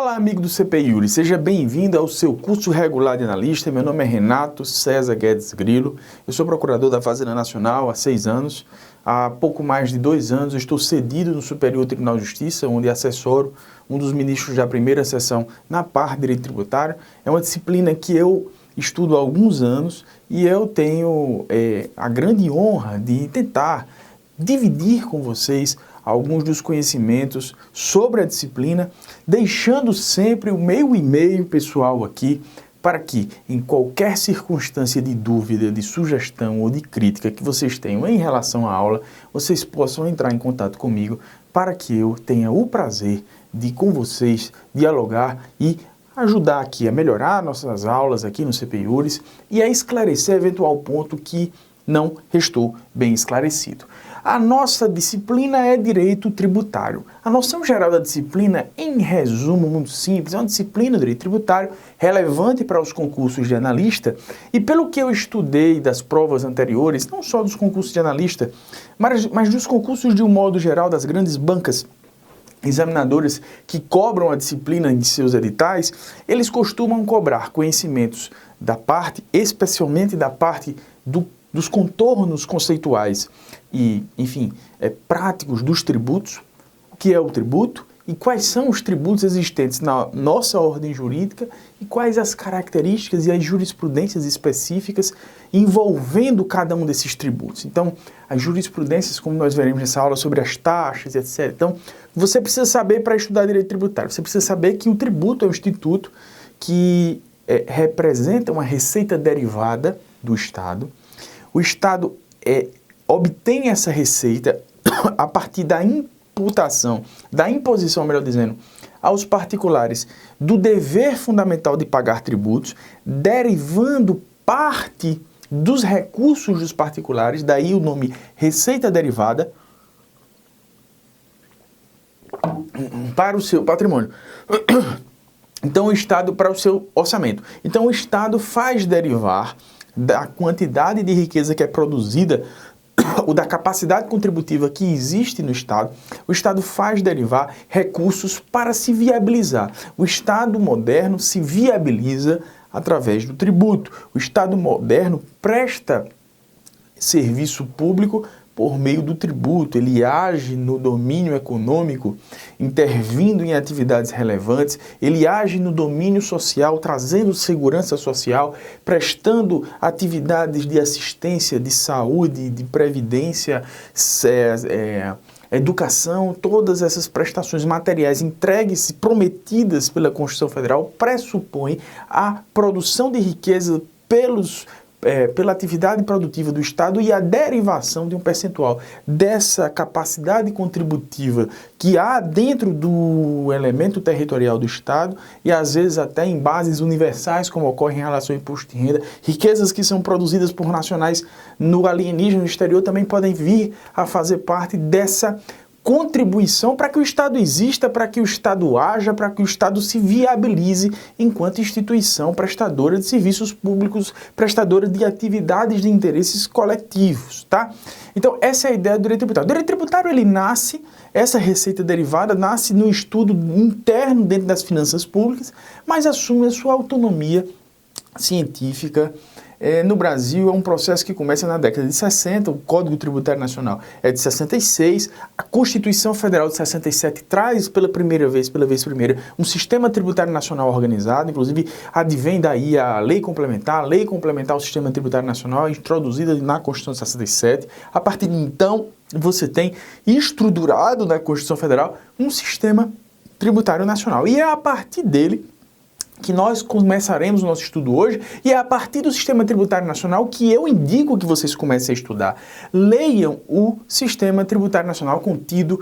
Olá, amigo do CPI Yuri, seja bem-vindo ao seu curso regular de analista. Meu nome é Renato César Guedes Grilo, eu sou procurador da Fazenda Nacional há 6 anos. Há pouco mais de 2 anos eu estou cedido no Superior Tribunal de Justiça, onde assessoro um dos ministros da primeira sessão na parte de direito tributário. É uma disciplina que eu estudo há alguns anos e eu tenho a grande honra de tentar dividir com vocês alguns dos conhecimentos sobre a disciplina, deixando sempre o meu e-mail pessoal aqui para que, em qualquer circunstância de dúvida, de sugestão ou de crítica que vocês tenham em relação à aula, vocês possam entrar em contato comigo para que eu tenha o prazer de, com vocês, dialogar e ajudar aqui a melhorar nossas aulas aqui no CPI Yuri e a esclarecer eventual ponto que não restou bem esclarecido. A nossa disciplina é direito tributário. A noção geral da disciplina, em resumo muito simples, é uma disciplina de direito tributário relevante para os concursos de analista e pelo que eu estudei das provas anteriores, não só dos concursos de analista, mas dos concursos de um modo geral das grandes bancas examinadores que cobram a disciplina em seus editais, eles costumam cobrar conhecimentos da parte, especialmente da parte dos contornos conceituais e, enfim, práticos dos tributos, o que é o tributo e quais são os tributos existentes na nossa ordem jurídica e quais as características e as jurisprudências específicas envolvendo cada um desses tributos. Então, as jurisprudências, como nós veremos nessa aula, sobre as taxas, etc. Então, você precisa saber para estudar direito tributário, você precisa saber que o tributo é um instituto que representa uma receita derivada do Estado. O Estado obtém essa receita a partir da imposição, melhor dizendo, aos particulares do dever fundamental de pagar tributos, derivando parte dos recursos dos particulares, daí o nome receita derivada, para o seu patrimônio. Então, o Estado para o seu orçamento. Então, o Estado faz derivar da quantidade de riqueza que é produzida ou da capacidade contributiva que existe no Estado, o Estado faz derivar recursos para se viabilizar. O Estado moderno se viabiliza através do tributo. O Estado moderno presta serviço público por meio do tributo, ele age no domínio econômico, intervindo em atividades relevantes, ele age no domínio social, trazendo segurança social, prestando atividades de assistência, de saúde, de previdência, educação, todas essas prestações materiais entregues e prometidas pela Constituição Federal pressupõem a produção de riqueza pela atividade produtiva do Estado e a derivação de um percentual dessa capacidade contributiva que há dentro do elemento territorial do Estado e às vezes até em bases universais, como ocorre em relação ao imposto de renda. Riquezas que são produzidas por nacionais no alienígena, no exterior, também podem vir a fazer parte dessa contribuição para que o Estado exista, para que o Estado haja, para que o Estado se viabilize enquanto instituição prestadora de serviços públicos, prestadora de atividades de interesses coletivos, tá? Então, essa é a ideia do direito tributário. O direito tributário, ele nasce, essa receita derivada nasce no estudo interno dentro das finanças públicas, mas assume a sua autonomia científica. No Brasil é um processo que começa na década de 60, o Código Tributário Nacional é de 66, a Constituição Federal de 67 traz pela vez primeira, um sistema tributário nacional organizado, inclusive advém daí a lei complementar ao Sistema Tributário Nacional, introduzida na Constituição de 67. A partir de então, você tem estruturado na Constituição Federal um sistema tributário nacional, e é a partir dele que nós começaremos o nosso estudo hoje, e é a partir do Sistema Tributário Nacional que eu indico que vocês comecem a estudar. Leiam o Sistema Tributário Nacional contido,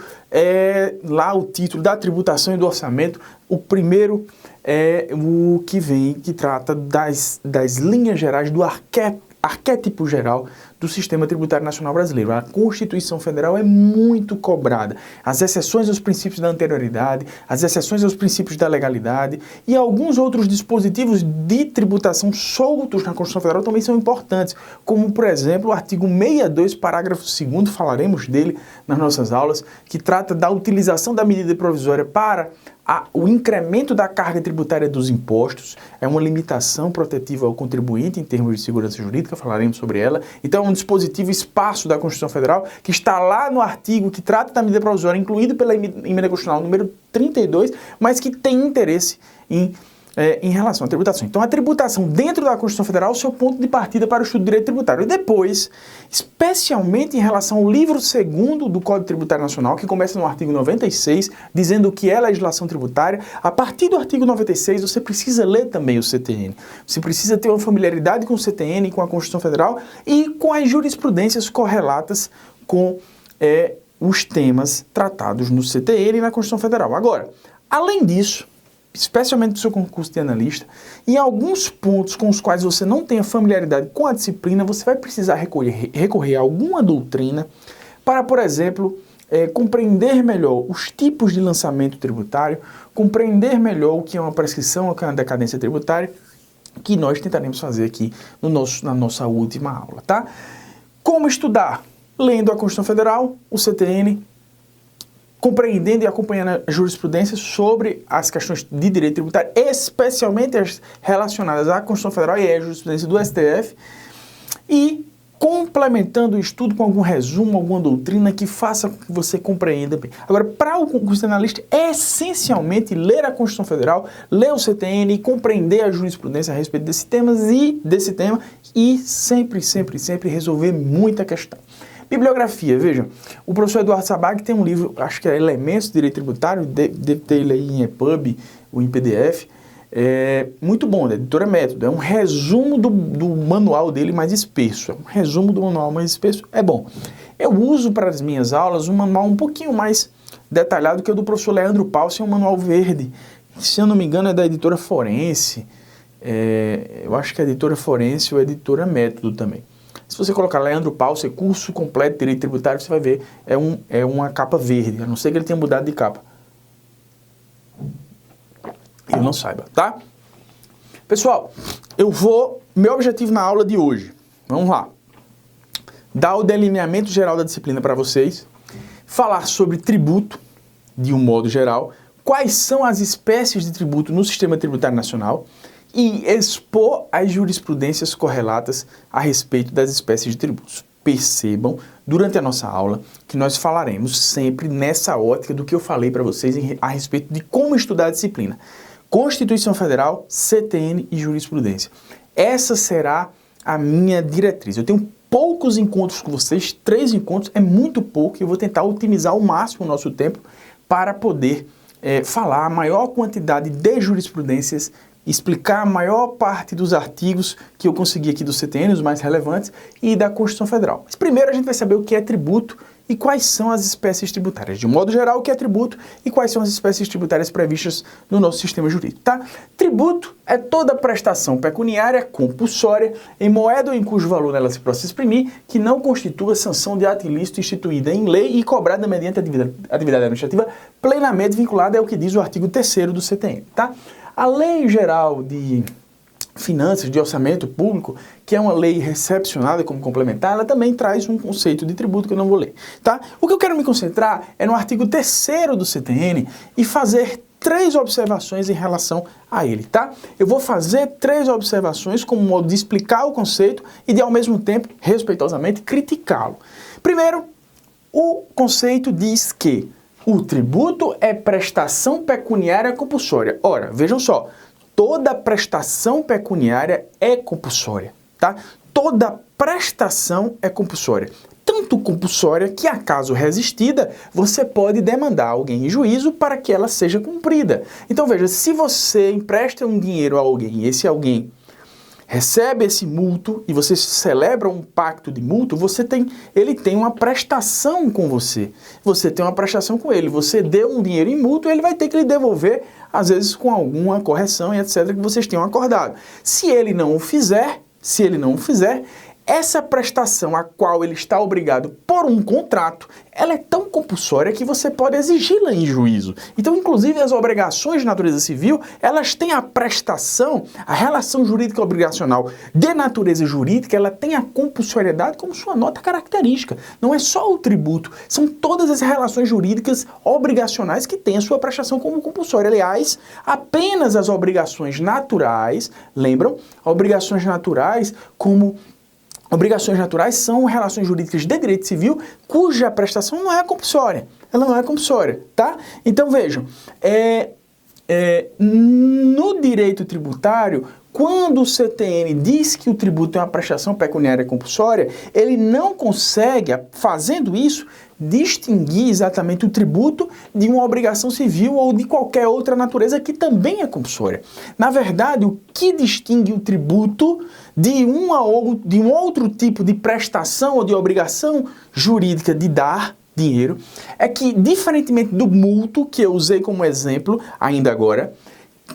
lá o título da tributação e do orçamento. O primeiro é o que trata das linhas gerais do arquétipo geral do Sistema Tributário Nacional Brasileiro. A Constituição Federal é muito cobrada. As exceções aos princípios da anterioridade, as exceções aos princípios da legalidade e alguns outros dispositivos de tributação soltos na Constituição Federal também são importantes, como, por exemplo, o artigo 62, parágrafo 2º, falaremos dele nas nossas aulas, que trata da utilização da medida provisória para o incremento da carga tributária dos impostos é uma limitação protetiva ao contribuinte em termos de segurança jurídica, falaremos sobre ela. Então é um dispositivo espaço da Constituição Federal que está lá no artigo que trata da medida provisória, incluído pela emenda constitucional número 32, mas que tem interesse em relação à tributação. Então, a tributação dentro da Constituição Federal é o seu ponto de partida para o estudo de direito tributário. E depois, especialmente em relação ao livro 2º do Código Tributário Nacional, que começa no artigo 96, dizendo o que é legislação tributária, a partir do artigo 96, você precisa ler também o CTN. Você precisa ter uma familiaridade com o CTN, com a Constituição Federal e com as jurisprudências correlatas com os temas tratados no CTN e na Constituição Federal. Agora, além disso, especialmente do seu concurso de analista, em alguns pontos com os quais você não tenha familiaridade com a disciplina, você vai precisar recorrer a alguma doutrina para, por exemplo, compreender melhor os tipos de lançamento tributário, compreender melhor o que é uma prescrição, o que é uma decadência tributária, que nós tentaremos fazer aqui na nossa última aula, tá? Como estudar? Lendo a Constituição Federal, o CTN, compreendendo e acompanhando a jurisprudência sobre as questões de direito tributário, especialmente as relacionadas à Constituição Federal e à jurisprudência do STF, e complementando o estudo com algum resumo, alguma doutrina que faça com que você compreenda bem. Agora, para o concurso de analista, é essencialmente ler a Constituição Federal, ler o CTN e compreender a jurisprudência a respeito desse tema e sempre resolver muita questão. Bibliografia, vejam, o professor Eduardo Sabag tem um livro, acho que é Elementos de Direito Tributário, deve ter ele aí em EPUB ou em PDF, muito bom, da editora Método, é um resumo do manual dele mais espesso, é bom. Eu uso para as minhas aulas um manual um pouquinho mais detalhado que é o do professor Leandro Paulsen, é um manual verde, se eu não me engano é da editora Forense, eu acho que é a editora Forense ou a editora Método também. Se você colocar Leandro Paulsen, curso completo de direito tributário, você vai ver, é uma capa verde, a não ser que ele tenha mudado de capa. Eu não saiba, tá? Pessoal, meu objetivo na aula de hoje, vamos lá, dar o delineamento geral da disciplina para vocês, falar sobre tributo, de um modo geral, quais são as espécies de tributo no sistema tributário nacional, e expor as jurisprudências correlatas a respeito das espécies de tributos. Percebam, durante a nossa aula, que nós falaremos sempre nessa ótica do que eu falei para vocês a respeito de como estudar a disciplina. Constituição Federal, CTN e jurisprudência. Essa será a minha diretriz. Eu tenho poucos encontros com vocês, 3 encontros, é muito pouco, e eu vou tentar otimizar ao máximo o nosso tempo para poder falar a maior quantidade de jurisprudências, explicar a maior parte dos artigos que eu consegui aqui do CTN, os mais relevantes, e da Constituição Federal. Mas primeiro a gente vai saber o que é tributo e quais são as espécies tributárias. De um modo geral, o que é tributo e quais são as espécies tributárias previstas no nosso sistema jurídico, tá? Tributo é toda prestação pecuniária compulsória em moeda ou em cujo valor ela se possa exprimir, que não constitua sanção de ato ilícito instituída em lei e cobrada mediante atividade administrativa plenamente vinculada ao que diz o artigo 3º do CTN, tá? A Lei Geral de Finanças, de Orçamento Público, que é uma lei recepcionada como complementar, ela também traz um conceito de tributo que eu não vou ler, tá? O que eu quero me concentrar é no artigo 3º do CTN e fazer 3 observações em relação a ele, tá? Eu vou fazer 3 observações como modo de explicar o conceito e de, ao mesmo tempo, respeitosamente, criticá-lo. Primeiro, o conceito diz que o tributo é prestação pecuniária compulsória. Ora, vejam só, toda prestação pecuniária é compulsória, tá? Toda prestação é compulsória. Tanto compulsória que, acaso resistida, você pode demandar alguém em juízo para que ela seja cumprida. Então, veja, se você empresta um dinheiro a alguém e esse alguém recebe esse multo e você celebra um pacto de multo, ele tem uma prestação com você. Você tem uma prestação com ele. Você deu um dinheiro em multo, ele vai ter que lhe devolver, às vezes com alguma correção e etc. que vocês tenham acordado. Se ele não o fizer, essa prestação a qual ele está obrigado por um contrato, ela é tão compulsória que você pode exigi-la em juízo. Então, inclusive, as obrigações de natureza civil, elas têm a prestação, a relação jurídica obrigacional de natureza jurídica, ela tem a compulsoriedade como sua nota característica. Não é só o tributo, são todas as relações jurídicas obrigacionais que têm a sua prestação como compulsória. Aliás, apenas as obrigações naturais, lembram? Obrigações naturais como... Obrigações naturais são relações jurídicas de direito civil cuja prestação não é compulsória. Ela não é compulsória, tá? Então vejam, no direito tributário, quando o CTN diz que o tributo é uma prestação pecuniária compulsória, ele não consegue, fazendo isso, distinguir exatamente o tributo de uma obrigação civil ou de qualquer outra natureza que também é compulsória. Na verdade, o que distingue o tributo de um outro tipo de prestação ou de obrigação jurídica de dar dinheiro é que, diferentemente do multo, que eu usei como exemplo ainda agora,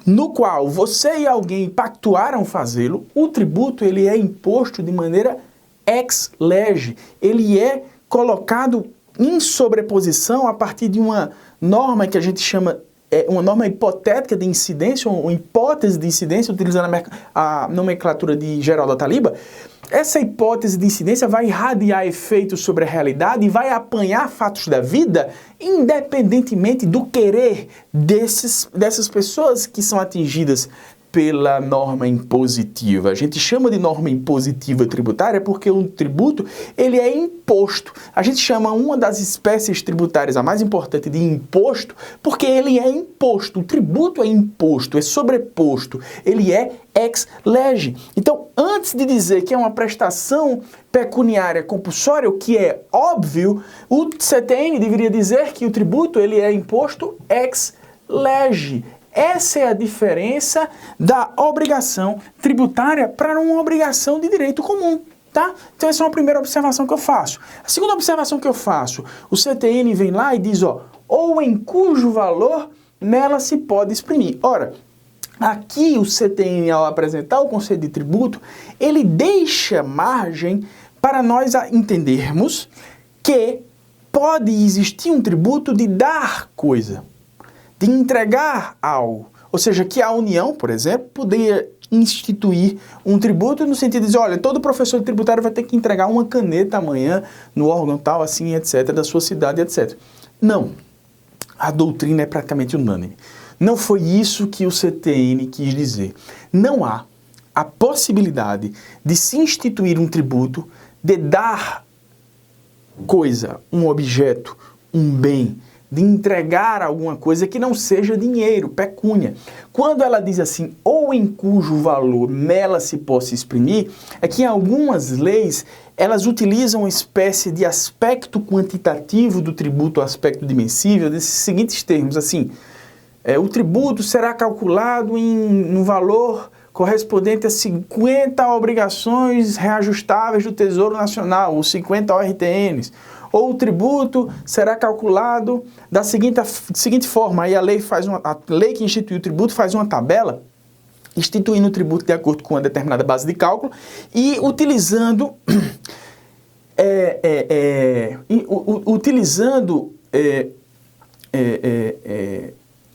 no qual você e alguém pactuaram fazê-lo, o tributo ele é imposto de maneira ex lege. Ele é colocado em sobreposição a partir de uma norma que a gente chama, uma norma hipotética de incidência, ou hipótese de incidência, utilizando a nomenclatura de Geraldo Ataliba. Essa hipótese de incidência vai irradiar efeitos sobre a realidade e vai apanhar fatos da vida, independentemente do querer dessas pessoas que são atingidas pela norma impositiva. A gente chama de norma impositiva tributária porque o tributo ele é imposto. A gente chama uma das espécies tributárias, a mais importante, de imposto, porque ele é imposto. O tributo é imposto, é sobreposto, ele é ex lege. Então, antes de dizer que é uma prestação pecuniária compulsória, o que é óbvio, o CTN deveria dizer que o tributo ele é imposto ex lege. Essa é a diferença da obrigação tributária para uma obrigação de direito comum, tá? Então essa é uma primeira observação que eu faço. A segunda observação que eu faço, o CTN vem lá e diz, ó, ou em cujo valor nela se pode exprimir. Ora, aqui o CTN, ao apresentar o conceito de tributo, ele deixa margem para nós entendermos que pode existir um tributo de dar coisa, de entregar algo. Ou seja, que a União, por exemplo, poderia instituir um tributo no sentido de dizer, olha, todo professor tributário vai ter que entregar uma caneta amanhã no órgão tal, assim, etc., da sua cidade, etc. Não. A doutrina é praticamente unânime. Não foi isso que o CTN quis dizer. Não há a possibilidade de se instituir um tributo, de dar coisa, um objeto, um bem, de entregar alguma coisa que não seja dinheiro, pecúnia. Quando ela diz assim, ou em cujo valor nela se possa exprimir, é que em algumas leis elas utilizam uma espécie de aspecto quantitativo do tributo, aspecto dimensível, desses seguintes termos, assim, o tributo será calculado no valor correspondente a 50 obrigações reajustáveis do Tesouro Nacional, ou 50 ORTNs. Ou o tributo será calculado da seguinte forma, aí a lei que institui o tributo faz uma tabela, instituindo o tributo de acordo com uma determinada base de cálculo e utilizando,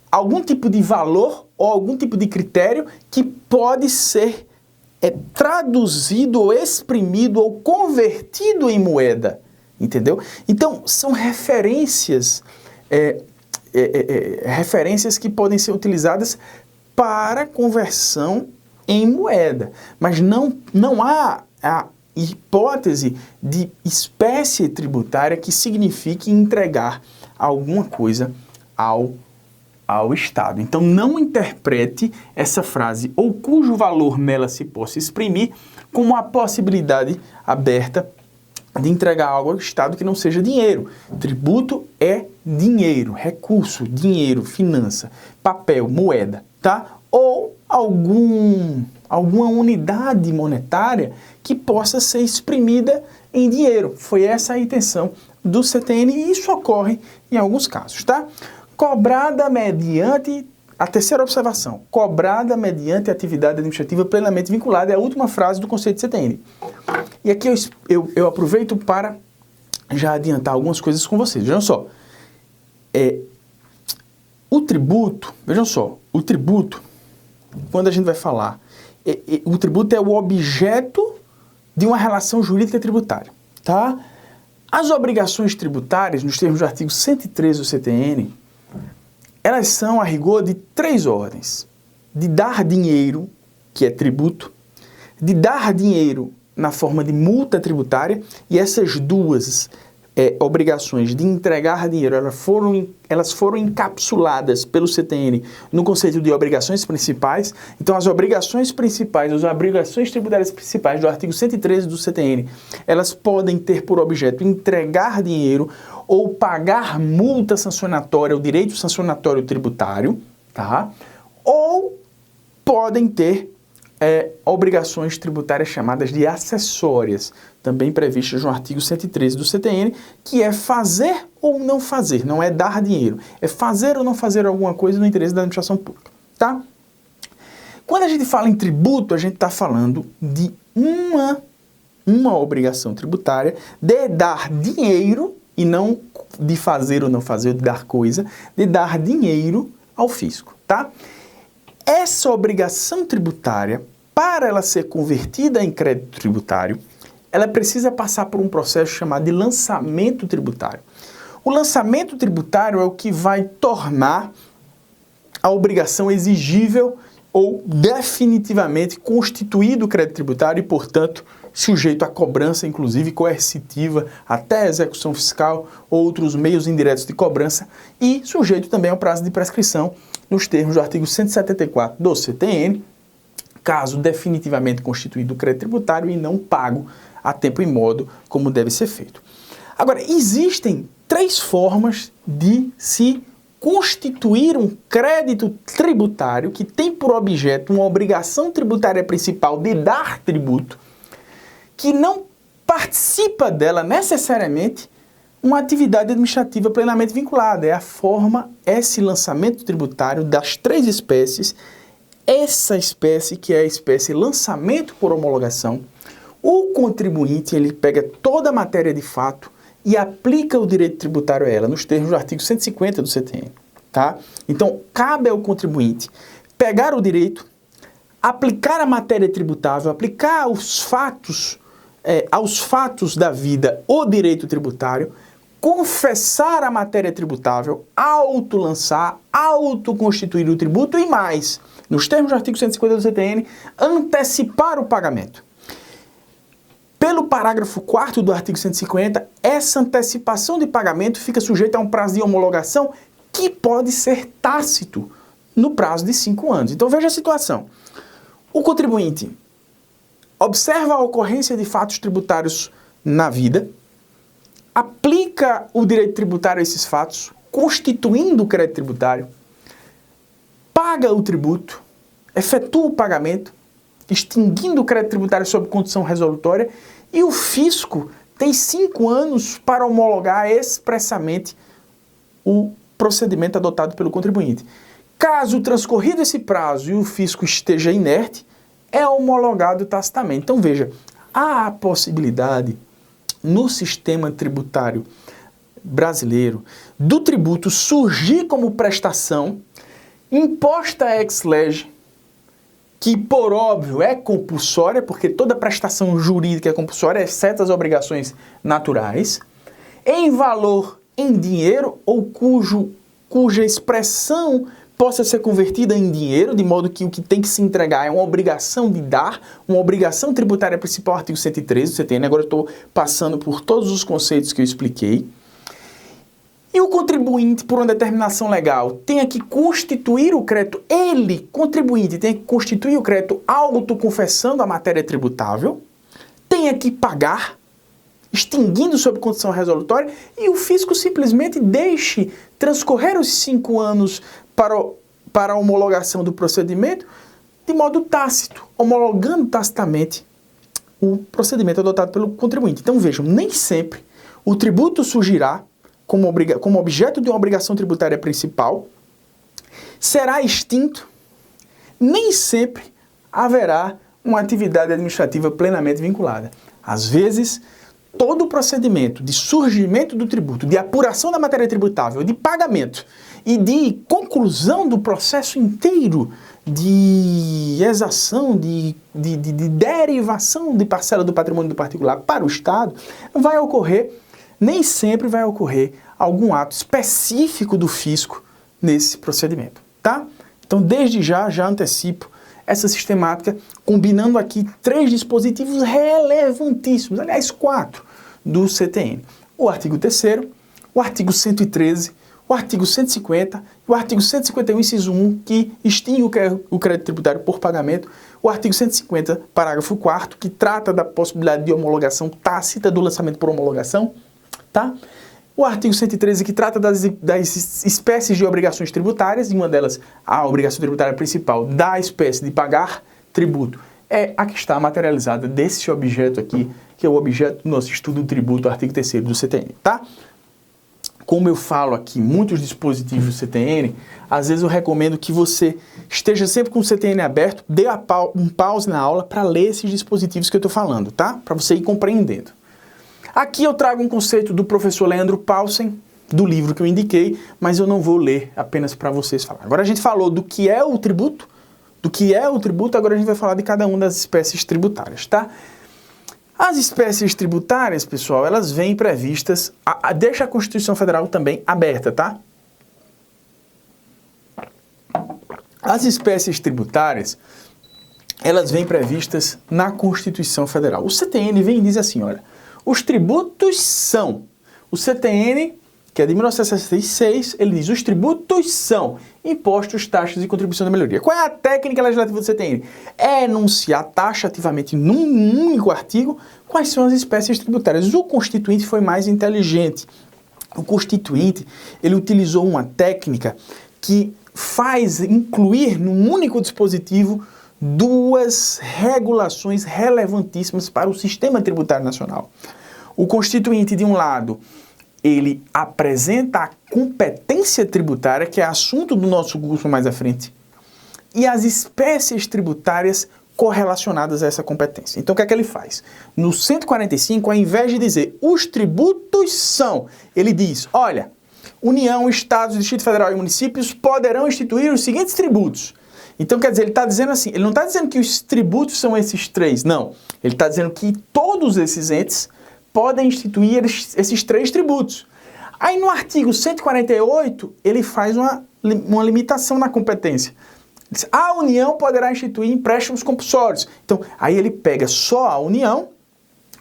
algum tipo de valor ou algum tipo de critério que pode ser traduzido ou exprimido ou convertido em moeda. Entendeu? Então, são referências, referências que podem ser utilizadas para conversão em moeda. Mas não há a hipótese de espécie tributária que signifique entregar alguma coisa ao Estado. Então, não interprete essa frase, ou cujo valor nela se possa exprimir, como uma possibilidade aberta de entregar algo ao Estado que não seja dinheiro. Tributo é dinheiro, recurso, dinheiro, finança, papel, moeda, tá? Ou alguma unidade monetária que possa ser exprimida em dinheiro. Foi essa a intenção do CTN e isso ocorre em alguns casos, tá? Cobrada mediante... A terceira observação, cobrada mediante atividade administrativa plenamente vinculada, é a última frase do conceito de CTN. E aqui eu aproveito para já adiantar algumas coisas com vocês. Vejam só, o tributo, quando a gente vai falar, o tributo é o objeto de uma relação jurídica tributária, tá? As obrigações tributárias, nos termos do artigo 113 do CTN, elas são, a rigor, de 3 ordens. De dar dinheiro, que é tributo, de dar dinheiro na forma de multa tributária, e essas duas obrigações de entregar dinheiro, elas foram encapsuladas pelo CTN no conceito de obrigações principais. Então, as obrigações principais, as obrigações tributárias principais do artigo 113 do CTN, elas podem ter por objeto entregar dinheiro ou pagar multa sancionatória, o direito sancionatório tributário, tá? Ou podem ter obrigações tributárias chamadas de acessórias, também previstas no artigo 113 do CTN, que é fazer ou não fazer, não é dar dinheiro, é fazer ou não fazer alguma coisa no interesse da administração pública, tá? Quando a gente fala em tributo, a gente está falando de uma obrigação tributária de dar dinheiro, e não de fazer ou não fazer, ou de dar coisa, de dar dinheiro ao fisco, tá? Essa obrigação tributária, para ela ser convertida em crédito tributário, ela precisa passar por um processo chamado de lançamento tributário. O lançamento tributário é o que vai tornar a obrigação exigível ou definitivamente constituído o crédito tributário e, portanto, sujeito a cobrança, inclusive coercitiva, até execução fiscal, outros meios indiretos de cobrança e sujeito também ao prazo de prescrição nos termos do artigo 174 do CTN, caso definitivamente constituído o crédito tributário e não pago a tempo e modo como deve ser feito. Agora, existem 3 formas de se constituir um crédito tributário que tem por objeto uma obrigação tributária principal de dar tributo, que não participa dela necessariamente uma atividade administrativa plenamente vinculada. É a forma, esse lançamento tributário das 3 espécies, essa espécie que é a espécie lançamento por homologação. O contribuinte, ele pega toda a matéria de fato e aplica o direito tributário a ela, nos termos do artigo 150 do CTN, tá? Então, cabe ao contribuinte pegar o direito, aplicar a matéria tributável, aplicar aos fatos da vida o direito tributário, confessar a matéria tributável, autolançar, autoconstituir o tributo e mais, nos termos do artigo 150 do CTN, antecipar o pagamento. Pelo parágrafo 4º do artigo 150, essa antecipação de pagamento fica sujeita a um prazo de homologação que pode ser tácito no prazo de 5 anos. Então veja a situação. O contribuinte observa a ocorrência de fatos tributários na vida, aplica o direito tributário a esses fatos, constituindo o crédito tributário, paga o tributo, efetua o pagamento, extinguindo o crédito tributário sob condição resolutória, e o fisco tem 5 anos para homologar expressamente o procedimento adotado pelo contribuinte. Caso transcorrido esse prazo e o fisco esteja inerte, é homologado tacitamente. Então veja, há a possibilidade no sistema tributário brasileiro do tributo surgir como prestação imposta ex lege, que por óbvio é compulsória, porque toda prestação jurídica é compulsória, exceto as obrigações naturais, em valor em dinheiro ou cuja expressão possa ser convertida em dinheiro, de modo que o que tem que se entregar é uma obrigação de dar, uma obrigação tributária principal, artigo 113 do CTN, agora eu estou passando por todos os conceitos que eu expliquei. E o contribuinte, por uma determinação legal, tem que constituir o crédito, ele, contribuinte, tem que constituir o crédito autoconfessando a matéria tributável, tem que pagar, extinguindo sob condição resolutória, e o fisco simplesmente deixe transcorrer os 5 anos para a homologação do procedimento de modo tácito, homologando tacitamente o procedimento adotado pelo contribuinte. Então vejam, nem sempre o tributo surgirá como objeto de uma obrigação tributária principal, será extinto, nem sempre haverá uma atividade administrativa plenamente vinculada. Às vezes, todo o procedimento de surgimento do tributo, de apuração da matéria tributável, de pagamento e de conclusão do processo inteiro de exação, de derivação de parcela do patrimônio do particular para o Estado, vai ocorrer, nem sempre vai ocorrer algum ato específico do fisco nesse procedimento, tá? Então, desde já antecipo essa sistemática, combinando aqui 3 dispositivos relevantíssimos, aliás, 4, do CTN. O artigo 3º, o artigo 113, o artigo 150 e o artigo 151, inciso 1, que extingue o crédito tributário por pagamento, o artigo 150, parágrafo 4º, que trata da possibilidade de homologação tácita do lançamento por homologação, tá? O artigo 113, que trata das espécies de obrigações tributárias, e uma delas, a obrigação tributária principal da espécie de pagar tributo, é a que está materializada desse objeto aqui, que é o objeto do nosso estudo do tributo, artigo 3º do CTN, tá? Como eu falo aqui, muitos dispositivos do CTN, às vezes eu recomendo que você esteja sempre com o CTN aberto, dê um pause na aula para ler esses dispositivos que eu estou falando, tá? Para você ir compreendendo. Aqui eu trago um conceito do professor Leandro Paulsen, do livro que eu indiquei, mas eu não vou ler apenas para vocês falar. Agora a gente falou do que é o tributo, agora a gente vai falar de cada uma das espécies tributárias, tá? As espécies tributárias, pessoal, elas vêm previstas, deixa a Constituição Federal também aberta, tá? As espécies tributárias, elas vêm previstas na Constituição Federal. O CTN vem e diz assim, olha, os tributos são, o CTN, que é de 1966, ele diz, os tributos são impostos, taxas e contribuição da melhoria. Qual é a técnica legislativa do CTN? É enunciar taxativamente num único artigo quais são as espécies tributárias. O Constituinte foi mais inteligente. O Constituinte, ele utilizou uma técnica que faz incluir num único dispositivo 2 regulações relevantíssimas para o sistema tributário nacional. O Constituinte, de um lado, ele apresenta a competência tributária, que é assunto do nosso curso mais à frente, e as espécies tributárias correlacionadas a essa competência. Então, o que é que ele faz? No 145, ao invés de dizer os tributos são, ele diz, olha, União, Estados, Distrito Federal e municípios poderão instituir os seguintes tributos. Então, quer dizer, ele está dizendo assim, ele não está dizendo que os tributos são esses 3, não. Ele está dizendo que todos esses entes podem instituir esses 3 tributos. Aí no artigo 148, ele faz uma limitação na competência. Diz, a União poderá instituir empréstimos compulsórios. Então, aí ele pega só a União.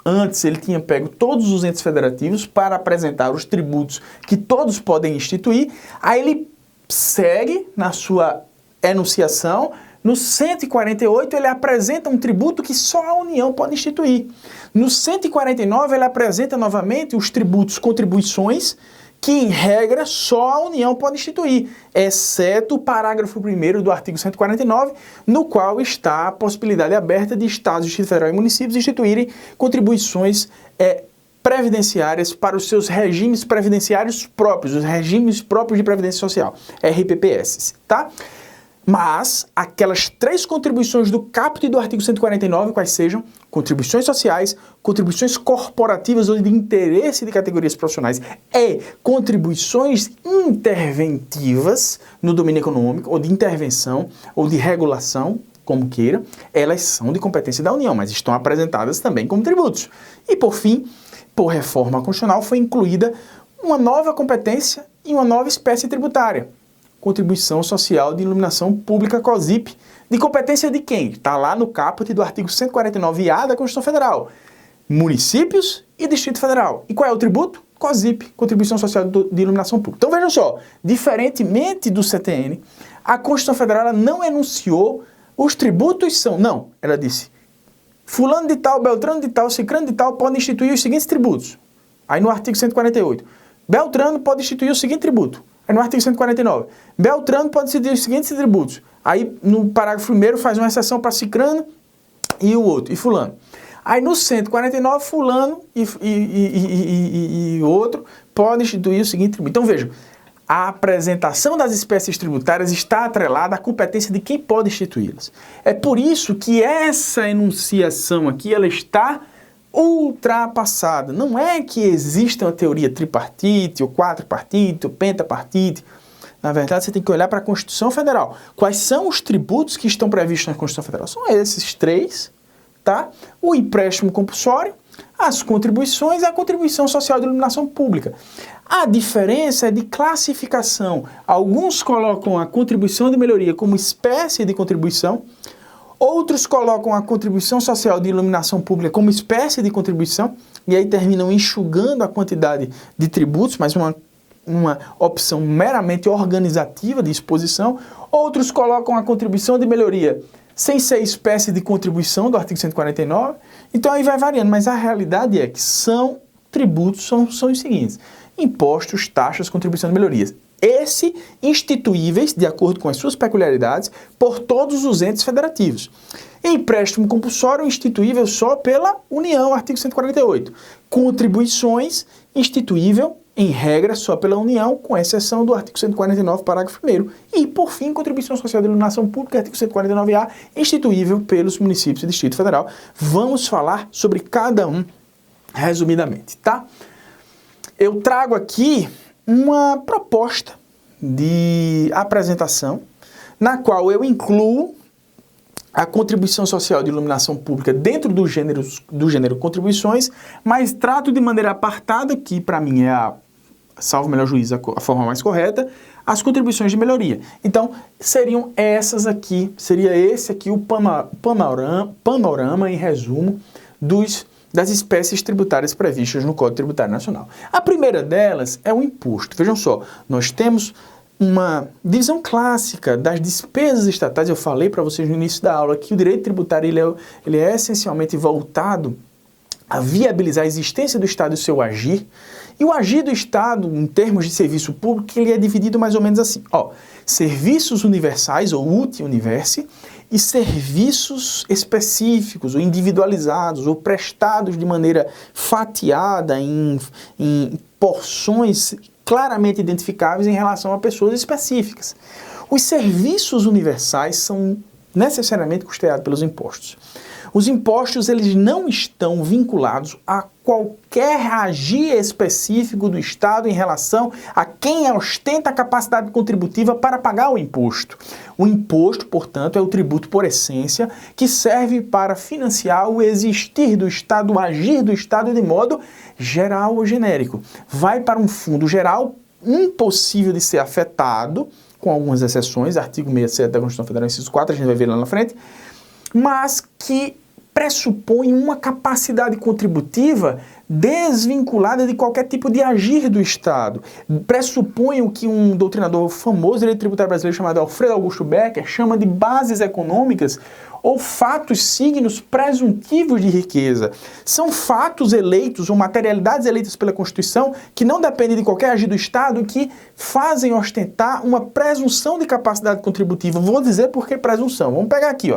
Antes ele tinha pego todos os entes federativos para apresentar os tributos que todos podem instituir. Aí ele segue na sua enunciação. No 148, ele apresenta um tributo que só a União pode instituir. No 149, ele apresenta novamente os tributos contribuições que, em regra, só a União pode instituir, exceto o parágrafo 1º do artigo 149, no qual está a possibilidade aberta de Estados, Distrito Federal e municípios instituírem contribuições previdenciárias para os seus regimes previdenciários próprios, os regimes próprios de previdência social, RPPS, tá? Mas aquelas 3 contribuições do caput do artigo 149, quais sejam contribuições sociais, contribuições corporativas ou de interesse de categorias profissionais e contribuições interventivas no domínio econômico, ou de intervenção, ou de regulação, como queira, elas são de competência da União, mas estão apresentadas também como tributos. E por fim, por reforma constitucional, foi incluída uma nova competência e uma nova espécie tributária. Contribuição Social de Iluminação Pública COSIP, de competência de quem? Está lá no caput do artigo 149-A da Constituição Federal. Municípios e Distrito Federal. E qual é o tributo? COSIP, Contribuição Social de Iluminação Pública. Então vejam só, diferentemente do CTN, a Constituição Federal ela não enunciou os tributos são. Não, ela disse, fulano de tal, beltrano de tal, cicrano de tal podem instituir os seguintes tributos. Aí no artigo 148, Beltrano pode instituir o seguinte tributo. Aí no artigo 149, Beltrano pode instituir os seguintes tributos. Aí no parágrafo 1º faz uma exceção para cicrano e o outro, e fulano. Aí no 149, fulano e outro podem instituir o seguinte tributo. Então vejam, a apresentação das espécies tributárias está atrelada à competência de quem pode instituí-las. É por isso que essa enunciação aqui ela está ultrapassada. Não é que exista uma teoria tripartite, ou quadripartite, ou pentapartite. Na verdade, você tem que olhar para a Constituição Federal. Quais são os tributos que estão previstos na Constituição Federal? São esses três, tá? O empréstimo compulsório, as contribuições e a contribuição social de iluminação pública. A diferença é de classificação. Alguns colocam a contribuição de melhoria como espécie de contribuição, outros colocam a contribuição social de iluminação pública como espécie de contribuição, e aí terminam enxugando a quantidade de tributos, mas uma opção meramente organizativa de exposição. Outros colocam a contribuição de melhoria sem ser espécie de contribuição do artigo 149. Então aí vai variando, mas a realidade é que são tributos, são os seguintes: impostos, taxas, contribuição de melhorias. Esse instituíveis, de acordo com as suas peculiaridades, por todos os entes federativos. Empréstimo compulsório instituível só pela União, artigo 148. Contribuições instituível, em regra, só pela União, com exceção do artigo 149, parágrafo 1º. E, por fim, contribuição social de iluminação pública, artigo 149A, instituível pelos municípios e Distrito Federal. Vamos falar sobre cada um resumidamente, tá? Eu trago aqui uma proposta de apresentação, na qual eu incluo a contribuição social de iluminação pública dentro do gênero contribuições, mas trato de maneira apartada, que para mim é salvo o melhor juízo, a forma mais correta, as contribuições de melhoria. Então, seriam essas aqui, seria esse aqui o panorama em resumo das espécies tributárias previstas no Código Tributário Nacional. A primeira delas é o imposto. Vejam só, nós temos uma divisão clássica das despesas estatais. Eu falei para vocês no início da aula que o direito tributário ele é essencialmente voltado a viabilizar a existência do Estado e o seu agir. E o agir do Estado, em termos de serviço público, ele é dividido mais ou menos assim. Serviços universais, ou uti universi, e serviços específicos, ou individualizados, ou prestados de maneira fatiada em porções claramente identificáveis em relação a pessoas específicas. Os serviços universais são necessariamente custeados pelos impostos. Os impostos, eles não estão vinculados a qualquer agir específico do Estado em relação a quem ostenta a capacidade contributiva para pagar o imposto. O imposto, portanto, é o tributo por essência que serve para financiar o existir do Estado, o agir do Estado de modo geral ou genérico. Vai para um fundo geral impossível de ser afetado, com algumas exceções, artigo 67 da Constituição Federal, inciso 4, a gente vai ver lá na frente, mas que pressupõe uma capacidade contributiva desvinculada de qualquer tipo de agir do Estado. Pressupõe o que um doutrinador famoso do direito tributário brasileiro chamado Alfredo Augusto Becker chama de bases econômicas ou fatos signos presuntivos de riqueza. São fatos eleitos ou materialidades eleitas pela Constituição que não dependem de qualquer agir do Estado, que fazem ostentar uma presunção de capacidade contributiva. Vou dizer por que presunção. Vamos pegar aqui,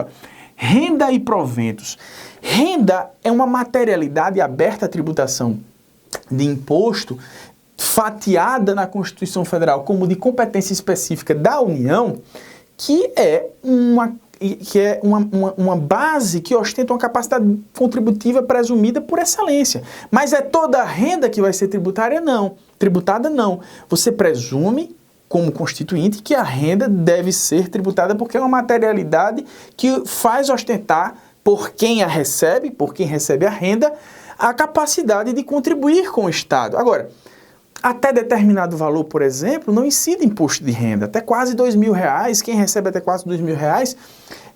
renda e proventos. Renda é uma materialidade aberta à tributação de imposto, fatiada na Constituição Federal como de competência específica da União, que é uma base que ostenta uma capacidade contributiva presumida por excelência. Mas é toda a renda que vai ser tributária? Não. Tributada não. Você presume, como constituinte, que a renda deve ser tributada porque é uma materialidade que faz ostentar por quem a recebe, por quem recebe a renda, a capacidade de contribuir com o Estado. Agora, até determinado valor, por exemplo, não incide imposto de renda. Até quase R$2.000, quem recebe até quase R$2.000,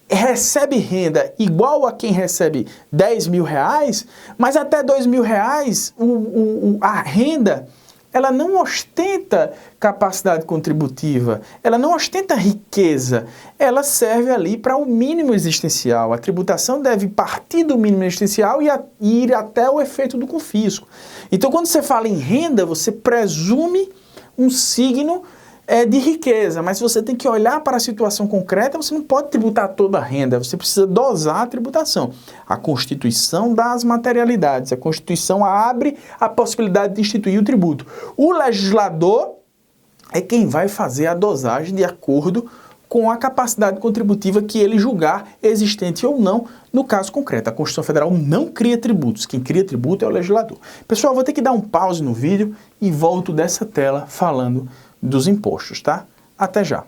recebe renda igual a quem recebe R$10.000, mas até R$2.000 a renda ela não ostenta capacidade contributiva, ela não ostenta riqueza, ela serve ali para o mínimo existencial. A tributação deve partir do mínimo existencial e ir até o efeito do confisco. Então, quando você fala em renda, você presume um signo de riqueza, mas você tem que olhar para a situação concreta, você não pode tributar toda a renda, você precisa dosar a tributação. A Constituição dá as materialidades, a Constituição abre a possibilidade de instituir o tributo. O legislador é quem vai fazer a dosagem de acordo com a capacidade contributiva que ele julgar existente ou não no caso concreto. A Constituição Federal não cria tributos, quem cria tributo é o legislador. Pessoal, vou ter que dar um pause no vídeo e volto dessa tela falando dos impostos, tá? Até já!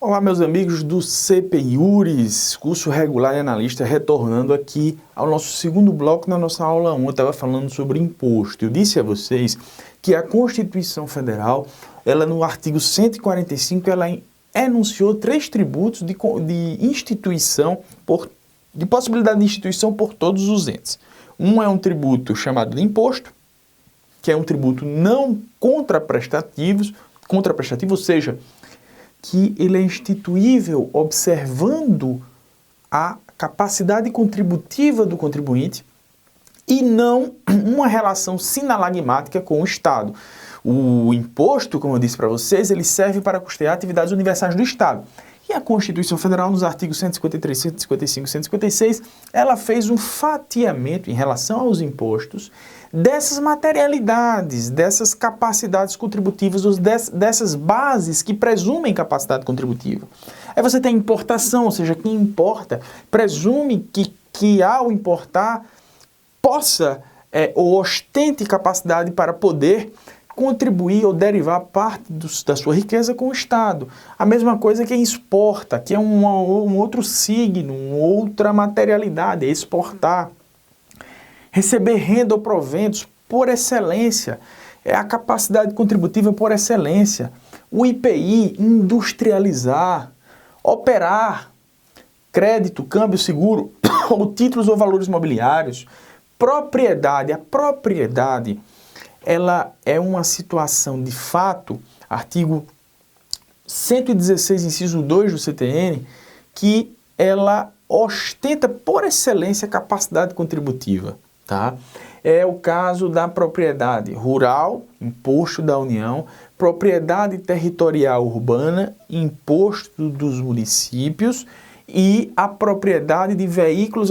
Olá, meus amigos do CPIURES, curso regular e analista, retornando aqui ao nosso segundo bloco na nossa aula 1. Eu estava falando sobre imposto. Eu disse a vocês que a Constituição Federal, ela no artigo 145, ela enunciou 3 tributos de instituição, de possibilidade de instituição por todos os entes. Um é um tributo chamado de imposto, que é um tributo não contraprestativo, ou seja, que ele é instituível observando a capacidade contributiva do contribuinte e não uma relação sinalagmática com o Estado. O imposto, como eu disse para vocês, ele serve para custear atividades universais do Estado. E a Constituição Federal, nos artigos 153, 155 e 156, ela fez um fatiamento em relação aos impostos dessas materialidades, dessas capacidades contributivas, dessas bases que presumem capacidade contributiva. Aí você tem importação, ou seja, quem importa presume que ao importar possa ou ostente capacidade para poder contribuir ou derivar parte da sua riqueza com o Estado. A mesma coisa quem exporta, que é um outro signo, outra materialidade, é exportar. Receber renda ou proventos, por excelência, é a capacidade contributiva por excelência. O IPI, industrializar, operar, crédito, câmbio, seguro, ou títulos ou valores mobiliários. Propriedade, a propriedade, ela é uma situação de fato, artigo 116, inciso 2 do CTN, que ela ostenta por excelência a capacidade contributiva. Tá? É o caso da propriedade rural, imposto da União, propriedade territorial urbana, imposto dos municípios e a propriedade de veículos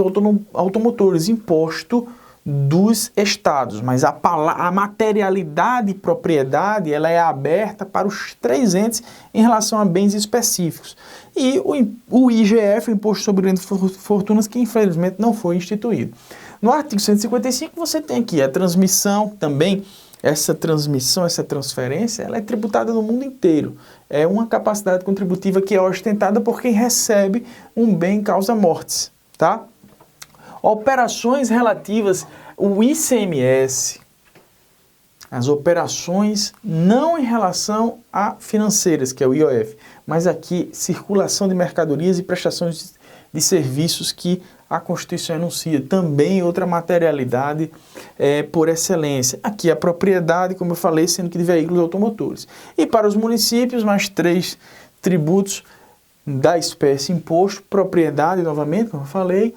automotores, imposto dos estados. Mas a materialidade propriedade ela é aberta para os 3 entes em relação a bens específicos. E o IGF, o Imposto sobre Grandes Fortunas, que infelizmente não foi instituído. No artigo 155 você tem aqui a transmissão também. Essa transmissão, essa transferência, ela é tributada no mundo inteiro. É uma capacidade contributiva que é ostentada por quem recebe um bem causa mortes, tá? Operações relativas ao ICMS, as operações não em relação a financeiras, que é o IOF, mas aqui circulação de mercadorias e prestações de serviços que a Constituição enuncia, também outra materialidade por excelência. Aqui a propriedade, como eu falei, sendo que de veículos automotores. E para os municípios, mais 3 tributos da espécie imposto, propriedade, novamente, como eu falei,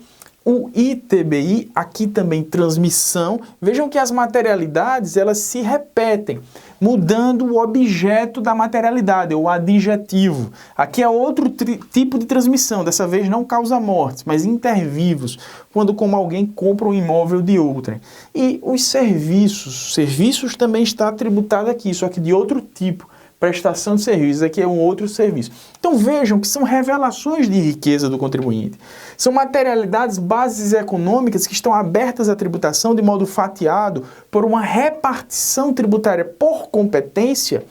o ITBI, aqui também transmissão. Vejam que as materialidades, elas se repetem, mudando o objeto da materialidade, o adjetivo. Aqui é outro tipo de transmissão, dessa vez não causa mortes, mas intervivos, quando como alguém compra um imóvel de outrem. E os serviços também está tributado aqui, só que de outro tipo. Prestação de serviços, aqui é um outro serviço. Então vejam que são revelações de riqueza do contribuinte. São materialidades, bases econômicas que estão abertas à tributação de modo fatiado por uma repartição tributária por competência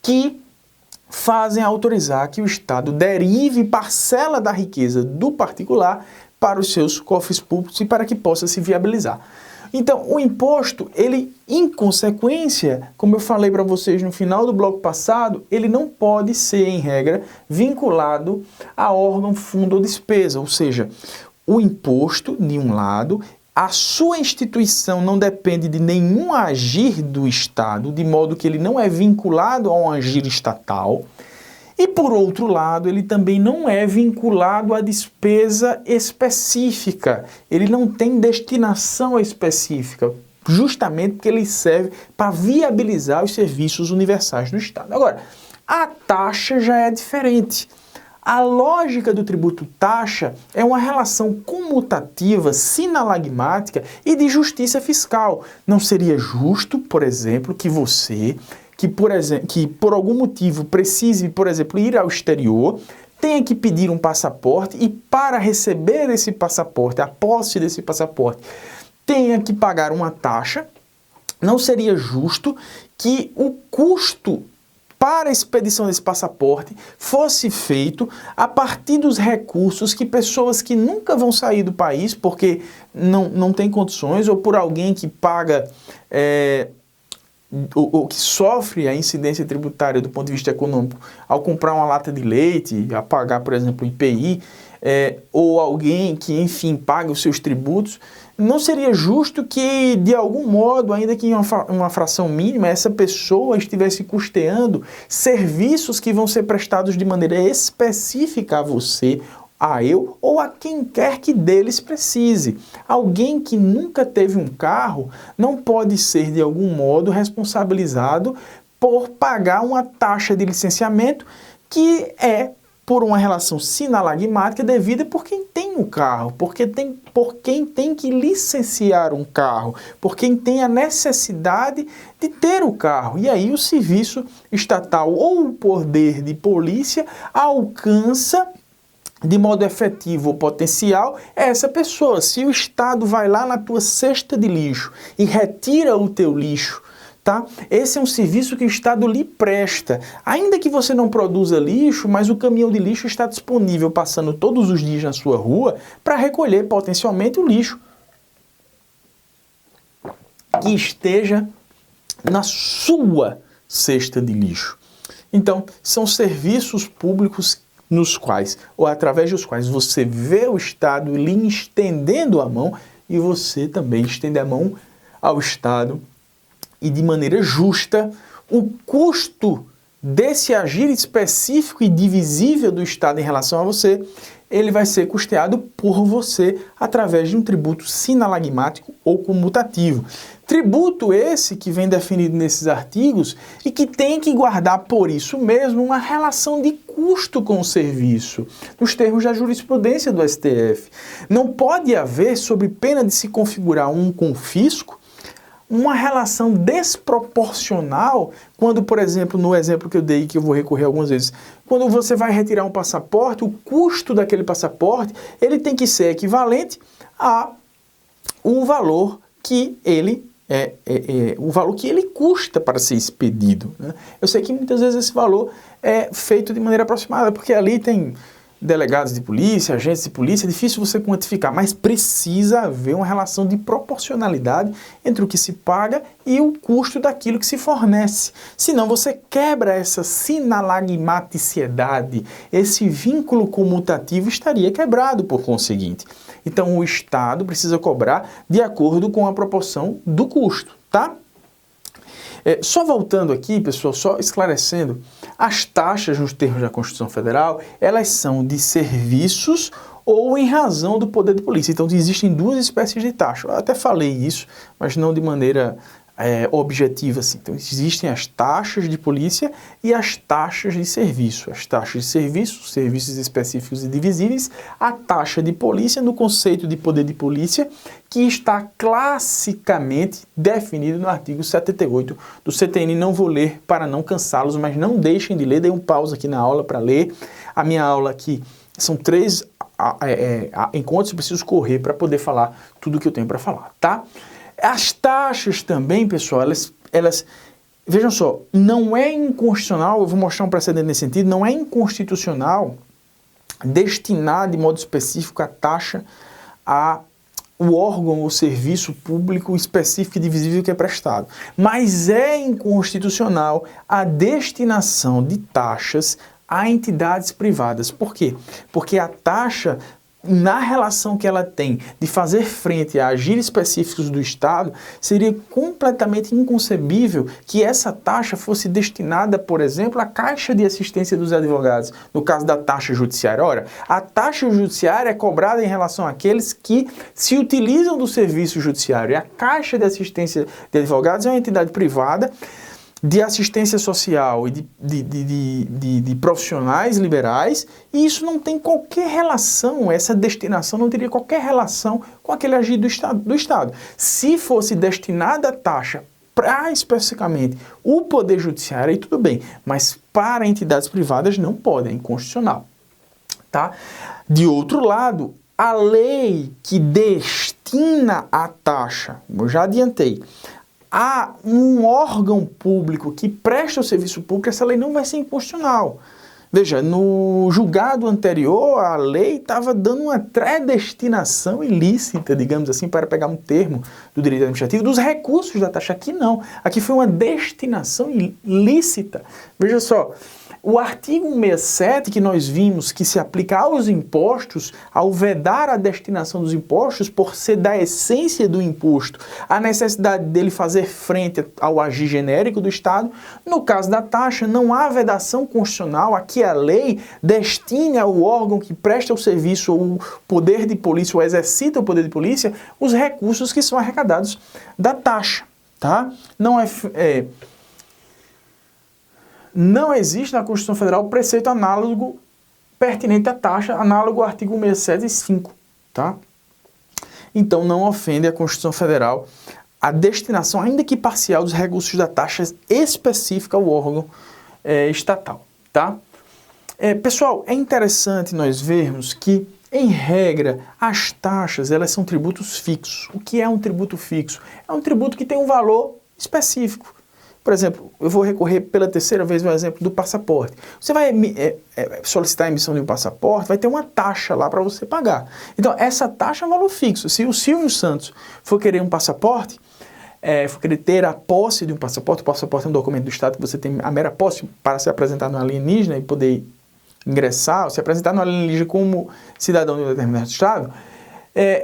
que fazem autorizar que o Estado derive parcela da riqueza do particular para os seus cofres públicos e para que possa se viabilizar. Então, o imposto, ele, em consequência, como eu falei para vocês no final do bloco passado, ele não pode ser, em regra, vinculado a órgão, fundo ou despesa. Ou seja, o imposto, de um lado, a sua instituição não depende de nenhum agir do Estado, de modo que ele não é vinculado a um agir estatal. E, por outro lado, ele também não é vinculado à despesa específica. Ele não tem destinação específica, justamente porque ele serve para viabilizar os serviços universais do Estado. Agora, a taxa já é diferente. A lógica do tributo taxa é uma relação comutativa, sinalagmática e de justiça fiscal. Não seria justo, por exemplo, que você que, por exemplo, que por algum motivo precise, por exemplo, ir ao exterior, tenha que pedir um passaporte e para receber esse passaporte, a posse desse passaporte, tenha que pagar uma taxa, não seria justo que o custo para a expedição desse passaporte fosse feito a partir dos recursos que pessoas que nunca vão sair do país porque não tem condições, ou por alguém que paga ou que sofre a incidência tributária do ponto de vista econômico ao comprar uma lata de leite, a pagar, por exemplo, IPI, ou alguém que, enfim, paga os seus tributos, não seria justo que, de algum modo, ainda que em uma fração mínima, essa pessoa estivesse custeando serviços que vão ser prestados de maneira específica a você, a eu ou a quem quer que deles precise. Alguém que nunca teve um carro não pode ser, de algum modo, responsabilizado por pagar uma taxa de licenciamento que é por uma relação sinalagmática devida por quem tem o carro, por quem tem que licenciar um carro, por quem tem a necessidade de ter o carro. E aí o serviço estatal ou o poder de polícia alcança de modo efetivo ou potencial essa pessoa. Se o Estado vai lá na tua cesta de lixo e retira o teu lixo, tá? Esse é um serviço que o Estado lhe presta. Ainda que você não produza lixo, mas o caminhão de lixo está disponível, passando todos os dias na sua rua, para recolher potencialmente o lixo que esteja na sua cesta de lixo. Então, são serviços públicos nos quais, ou através dos quais, você vê o Estado lhe estendendo a mão e você também estende a mão ao Estado. E de maneira justa, o custo desse agir específico e divisível do Estado em relação a você, ele vai ser custeado por você através de um tributo sinalagmático ou comutativo. Tributo esse que vem definido nesses artigos e que tem que guardar, por isso mesmo, uma relação de custo com o serviço, nos termos da jurisprudência do STF. Não pode haver, sob pena de se configurar um confisco, uma relação desproporcional quando, por exemplo, no exemplo que eu dei, que eu vou recorrer algumas vezes, quando você vai retirar um passaporte, o custo daquele passaporte, ele tem que ser equivalente a o valor que ele o valor que ele custa para ser expedido, né? Eu sei que muitas vezes esse valor é feito de maneira aproximada, porque ali tem delegados de polícia, agentes de polícia, é difícil você quantificar, mas precisa haver uma relação de proporcionalidade entre o que se paga e o custo daquilo que se fornece. Senão você quebra essa sinalagmaticidade, esse vínculo comutativo estaria quebrado por conseguinte. Então o Estado precisa cobrar de acordo com a proporção do custo, tá? Só voltando aqui, pessoal, só esclarecendo, as taxas nos termos da Constituição Federal, elas são de serviços ou em razão do poder de polícia. Então existem duas espécies de taxa. Eu até falei isso, mas não de maneira objetiva assim. Então existem as taxas de polícia e as taxas de serviço. As taxas de serviço, serviços específicos e divisíveis, a taxa de polícia no conceito de poder de polícia, que está classicamente definido no artigo 78 do CTN. Não vou ler para não cansá-los, mas não deixem de ler, dei um pause aqui na aula para ler. A minha aula aqui são 3 encontros, eu preciso correr para poder falar tudo o que eu tenho para falar, tá? As taxas também, pessoal, elas vejam só, não é inconstitucional, eu vou mostrar um precedente nesse sentido, não é inconstitucional destinar de modo específico a taxa a o órgão ou serviço público específico e divisível que é prestado. Mas é inconstitucional a destinação de taxas a entidades privadas. Por quê? Porque a taxa, na relação que ela tem de fazer frente a agir específicos do Estado, seria completamente inconcebível que essa taxa fosse destinada, por exemplo, à Caixa de Assistência dos Advogados, no caso da taxa judiciária. Ora, a taxa judiciária é cobrada em relação àqueles que se utilizam do serviço judiciário. E a Caixa de Assistência de Advogados é uma entidade privada de assistência social e de profissionais liberais, e isso não tem qualquer relação, essa destinação não teria qualquer relação com aquele agir do Estado. Se fosse destinada a taxa para especificamente o Poder Judiciário, aí tudo bem, mas para entidades privadas não pode, é inconstitucional. Tá? De outro lado, a lei que destina a taxa, eu já adiantei, a um órgão público que presta o serviço público, essa lei não vai ser inconstitucional. Veja, no julgado anterior, a lei estava dando uma predestinação ilícita, digamos assim, para pegar um termo do direito administrativo, dos recursos da taxa. Aqui não. Aqui foi uma destinação ilícita. Veja só, o artigo 167 que nós vimos que se aplica aos impostos, ao vedar a destinação dos impostos, por ser da essência do imposto, a necessidade dele fazer frente ao agir genérico do Estado, no caso da taxa, não há vedação constitucional, aqui a lei destina ao órgão que presta o serviço, ou o poder de polícia, ou exercita o poder de polícia, os recursos que são arrecadados da taxa, tá? Não existe na Constituição Federal preceito análogo pertinente à taxa, análogo ao artigo 167(5), tá? Então não ofende a Constituição Federal a destinação, ainda que parcial, dos recursos da taxa específica ao órgão estatal, tá? Pessoal, é interessante nós vermos que, em regra, as taxas, elas são tributos fixos. O que é um tributo fixo? É um tributo que tem um valor específico. Por exemplo, eu vou recorrer pela terceira vez ao exemplo do passaporte. Você vai solicitar a emissão de um passaporte, vai ter uma taxa lá para você pagar. Então, essa taxa é um valor fixo. Se o Silvio Santos for querer um passaporte, for querer ter a posse de um passaporte, o passaporte é um documento do Estado que você tem a mera posse para se apresentar no alienígena e poder ingressar, ou se apresentar no alienígena como cidadão de um determinado Estado.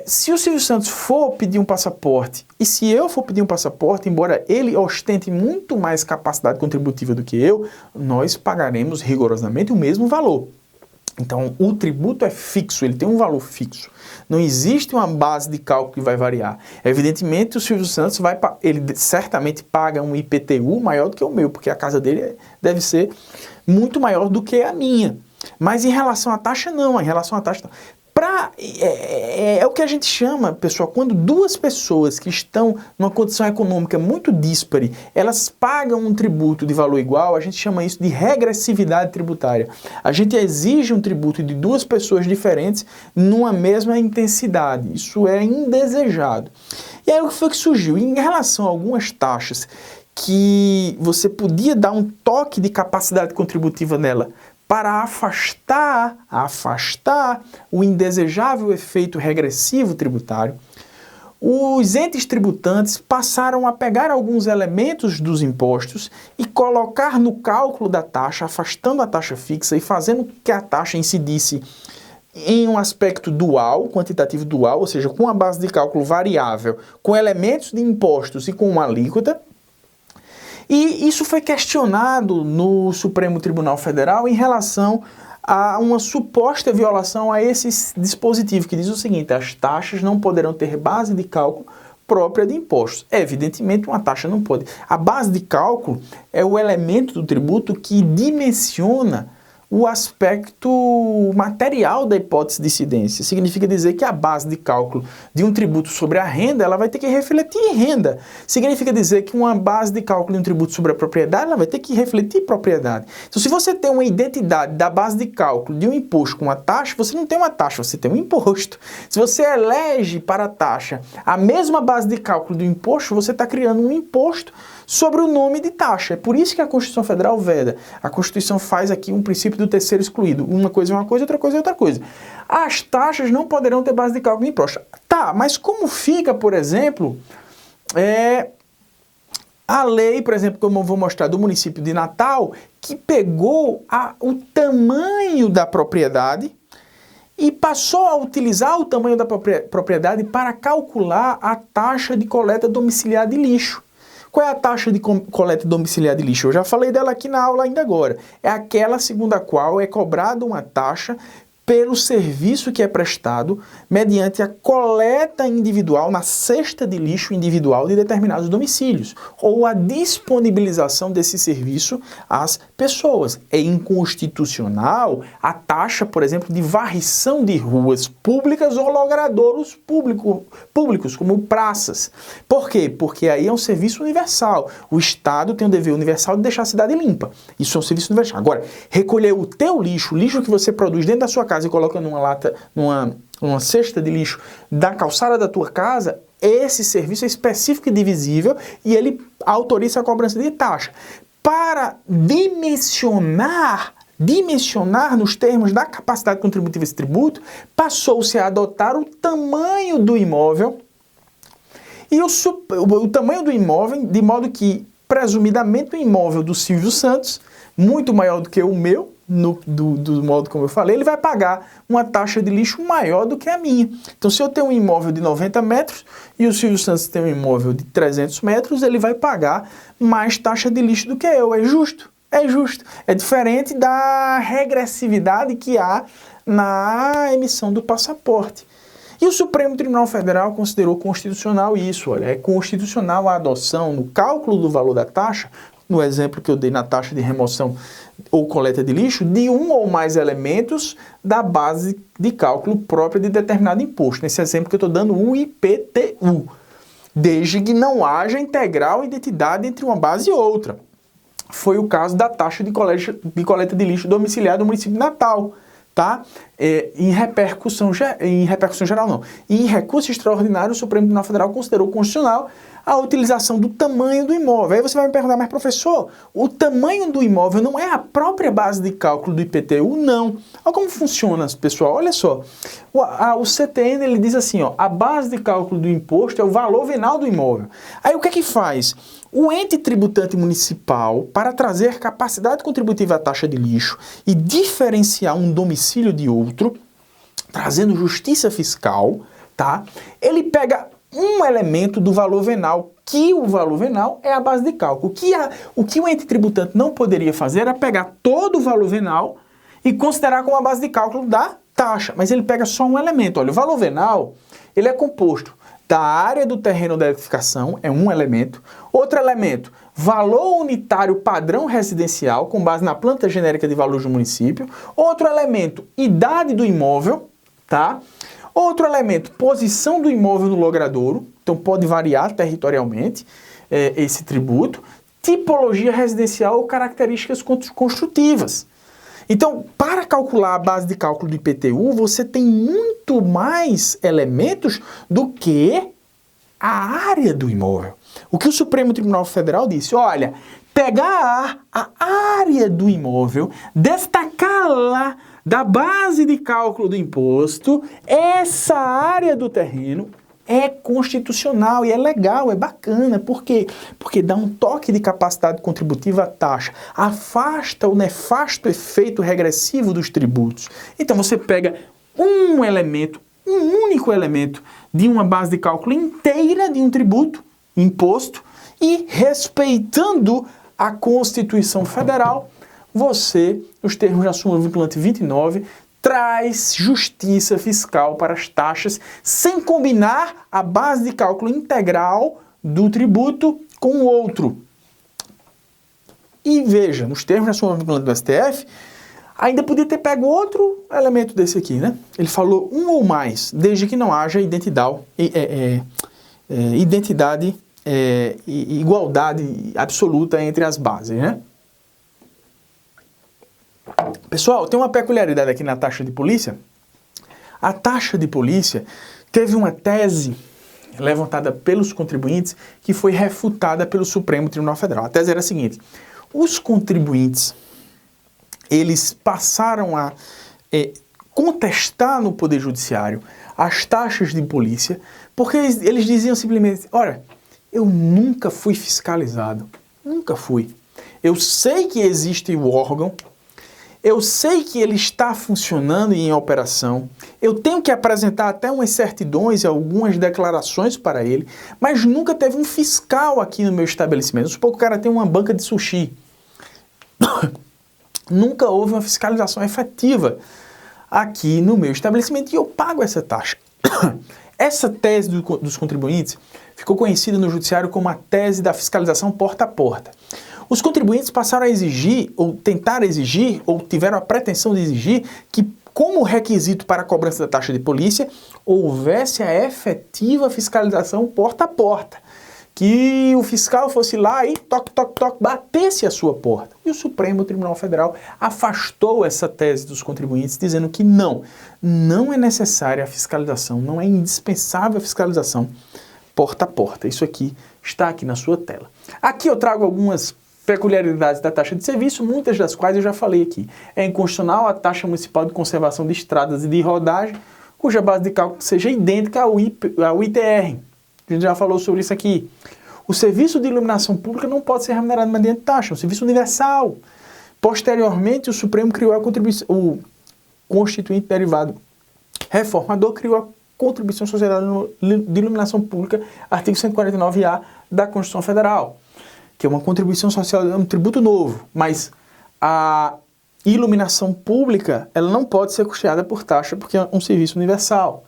Se o Silvio Santos for pedir um passaporte, e se eu for pedir um passaporte, embora ele ostente muito mais capacidade contributiva do que eu, nós pagaremos rigorosamente o mesmo valor. Então, o tributo é fixo, ele tem um valor fixo. Não existe uma base de cálculo que vai variar. Evidentemente, o Silvio Santos ele certamente paga um IPTU maior do que o meu, porque a casa dele deve ser muito maior do que a minha. Mas em relação à taxa, não. Em relação à taxa, não. É o que a gente chama, pessoal, quando duas pessoas que estão numa condição econômica muito díspare, elas pagam um tributo de valor igual, a gente chama isso de regressividade tributária. A gente exige um tributo de duas pessoas diferentes numa mesma intensidade. Isso é indesejado. E aí o que foi que surgiu? Em relação a algumas taxas que você podia dar um toque de capacidade contributiva nela, para afastar o indesejável efeito regressivo tributário, os entes tributantes passaram a pegar alguns elementos dos impostos e colocar no cálculo da taxa, afastando a taxa fixa e fazendo que a taxa incidisse em um aspecto dual, quantitativo dual, ou seja, com a base de cálculo variável, com elementos de impostos e com uma alíquota. E isso foi questionado no Supremo Tribunal Federal em relação a uma suposta violação a esse dispositivo, que diz o seguinte: as taxas não poderão ter base de cálculo própria de impostos. Evidentemente, uma taxa não pode. A base de cálculo é o elemento do tributo que dimensiona o aspecto material da hipótese de incidência. Significa dizer que a base de cálculo de um tributo sobre a renda, ela vai ter que refletir em renda. Significa dizer que uma base de cálculo de um tributo sobre a propriedade, ela vai ter que refletir propriedade. Então, se você tem uma identidade da base de cálculo de um imposto com uma taxa, você não tem uma taxa, você tem um imposto. Se você elege para a taxa a mesma base de cálculo do imposto, você está criando um imposto sobre o nome de taxa. É por isso que a Constituição Federal veda. A Constituição faz aqui um princípio do terceiro excluído. Uma coisa é uma coisa, outra coisa é outra coisa. As taxas não poderão ter base de cálculo de imposto. Tá, mas como fica, por exemplo, a lei, por exemplo, como eu vou mostrar, do município de Natal, que pegou o tamanho da propriedade e passou a utilizar o tamanho da propriedade para calcular a taxa de coleta domiciliar de lixo. Qual é a taxa de coleta domiciliar de lixo? Eu já falei dela aqui na aula ainda agora. É aquela segundo a qual é cobrada uma taxa pelo serviço que é prestado mediante a coleta individual na cesta de lixo individual de determinados domicílios, ou a disponibilização desse serviço às pessoas. É inconstitucional a taxa, por exemplo, de varrição de ruas públicas ou logradouros públicos, como praças. Por quê? Porque aí é um serviço universal. O Estado tem o dever universal de deixar a cidade limpa. Isso é um serviço universal. Agora, recolher o teu lixo, o lixo que você produz dentro da sua casa e coloca numa lata, numa cesta de lixo da calçada da tua casa, esse serviço é específico e divisível e ele autoriza a cobrança de taxa. Para dimensionar nos termos da capacidade contributiva esse tributo, passou-se a adotar o tamanho do imóvel e o tamanho do imóvel, de modo que, presumidamente, o imóvel do Silvio Santos, muito maior do que o meu, do modo como eu falei, ele vai pagar uma taxa de lixo maior do que a minha. Então, se eu tenho um imóvel de 90 metros e o Silvio Santos tem um imóvel de 300 metros, ele vai pagar mais taxa de lixo do que eu. É justo? É justo. É diferente da regressividade que há na emissão do passaporte. E o Supremo Tribunal Federal considerou constitucional isso. Olha, é constitucional a adoção no cálculo do valor da taxa, no exemplo que eu dei na taxa de remoção ou coleta de lixo, de um ou mais elementos da base de cálculo própria de determinado imposto. Nesse exemplo que eu estou dando, o IPTU, desde que não haja integral identidade entre uma base e outra. Foi o caso da taxa de coleta de lixo domiciliar do município de Natal, tá? Em repercussão geral, não. Em recurso extraordinário, o Supremo Tribunal Federal considerou constitucional a utilização do tamanho do imóvel. Aí você vai me perguntar, mas professor, o tamanho do imóvel não é a própria base de cálculo do IPTU? Não. Olha como funciona, pessoal. Olha só. O CTN, ele diz assim, ó, a base de cálculo do imposto é o valor venal do imóvel. Aí o que é que faz? O ente tributante municipal, para trazer capacidade contributiva à taxa de lixo e diferenciar um domicílio de outro, trazendo justiça fiscal, tá? Ele pega um elemento do valor venal, que o valor venal é a base de cálculo. O que o ente tributante não poderia fazer era pegar todo o valor venal e considerar como a base de cálculo da taxa. Mas ele pega só um elemento. Olha, o valor venal, ele é composto da área do terreno da edificação, é um elemento. Outro elemento, valor unitário padrão residencial, com base na planta genérica de valores do município. Outro elemento, idade do imóvel, tá? Outro elemento, posição do imóvel no logradouro, então pode variar territorialmente esse tributo. Tipologia residencial ou características construtivas. Então, para calcular a base de cálculo do IPTU, você tem muito mais elementos do que a área do imóvel. O que o Supremo Tribunal Federal disse, olha, pegar a área do imóvel, destacá-la da base de cálculo do imposto, essa área do terreno é constitucional e é legal, é bacana. Por quê? Porque dá um toque de capacidade contributiva à taxa, afasta o nefasto efeito regressivo dos tributos. Então você pega um elemento, um único elemento de uma base de cálculo inteira de um tributo, imposto, e respeitando a Constituição Federal, você, nos termos da súmula vinculante 29, traz justiça fiscal para as taxas, sem combinar a base de cálculo integral do tributo com o outro. E veja, nos termos da súmula vinculante do STF, ainda podia ter pego outro elemento desse aqui, né? Ele falou um ou mais, desde que não haja igualdade absoluta entre as bases, né? Pessoal, tem uma peculiaridade aqui na taxa de polícia. A taxa de polícia teve uma tese levantada pelos contribuintes que foi refutada pelo Supremo Tribunal Federal. A tese era a seguinte: os contribuintes, eles passaram a contestar no Poder Judiciário as taxas de polícia, porque eles diziam simplesmente, olha, eu nunca fui fiscalizado, nunca fui. Eu sei que existe o órgão, eu sei que ele está funcionando e em operação, eu tenho que apresentar até umas certidões e algumas declarações para ele, mas nunca teve um fiscal aqui no meu estabelecimento. Supor que o cara tem uma banca de sushi. Nunca houve uma fiscalização efetiva aqui no meu estabelecimento e eu pago essa taxa. Essa tese dos contribuintes ficou conhecida no judiciário como a tese da fiscalização porta a porta. Os contribuintes passaram a exigir, ou tentaram exigir, ou tiveram a pretensão de exigir que, como requisito para a cobrança da taxa de polícia, houvesse a efetiva fiscalização porta a porta. Que o fiscal fosse lá e toque, batesse a sua porta. E o Supremo Tribunal Federal afastou essa tese dos contribuintes, dizendo que não é necessária a fiscalização, não é indispensável a fiscalização porta a porta. Isso aqui está aqui na sua tela. Aqui eu trago algumas peculiaridades da taxa de serviço, muitas das quais eu já falei aqui. É inconstitucional a taxa municipal de conservação de estradas e de rodagem, cuja base de cálculo seja idêntica ao ITR. A gente já falou sobre isso aqui. O serviço de iluminação pública não pode ser remunerado mediante taxa, é um serviço universal. Posteriormente, o Supremo criou a contribuição, o Constituinte Derivado Reformador criou a Contribuição Social de Iluminação Pública, artigo 149-A da Constituição Federal, que é uma contribuição social, é um tributo novo, mas a iluminação pública ela não pode ser custeada por taxa porque é um serviço universal.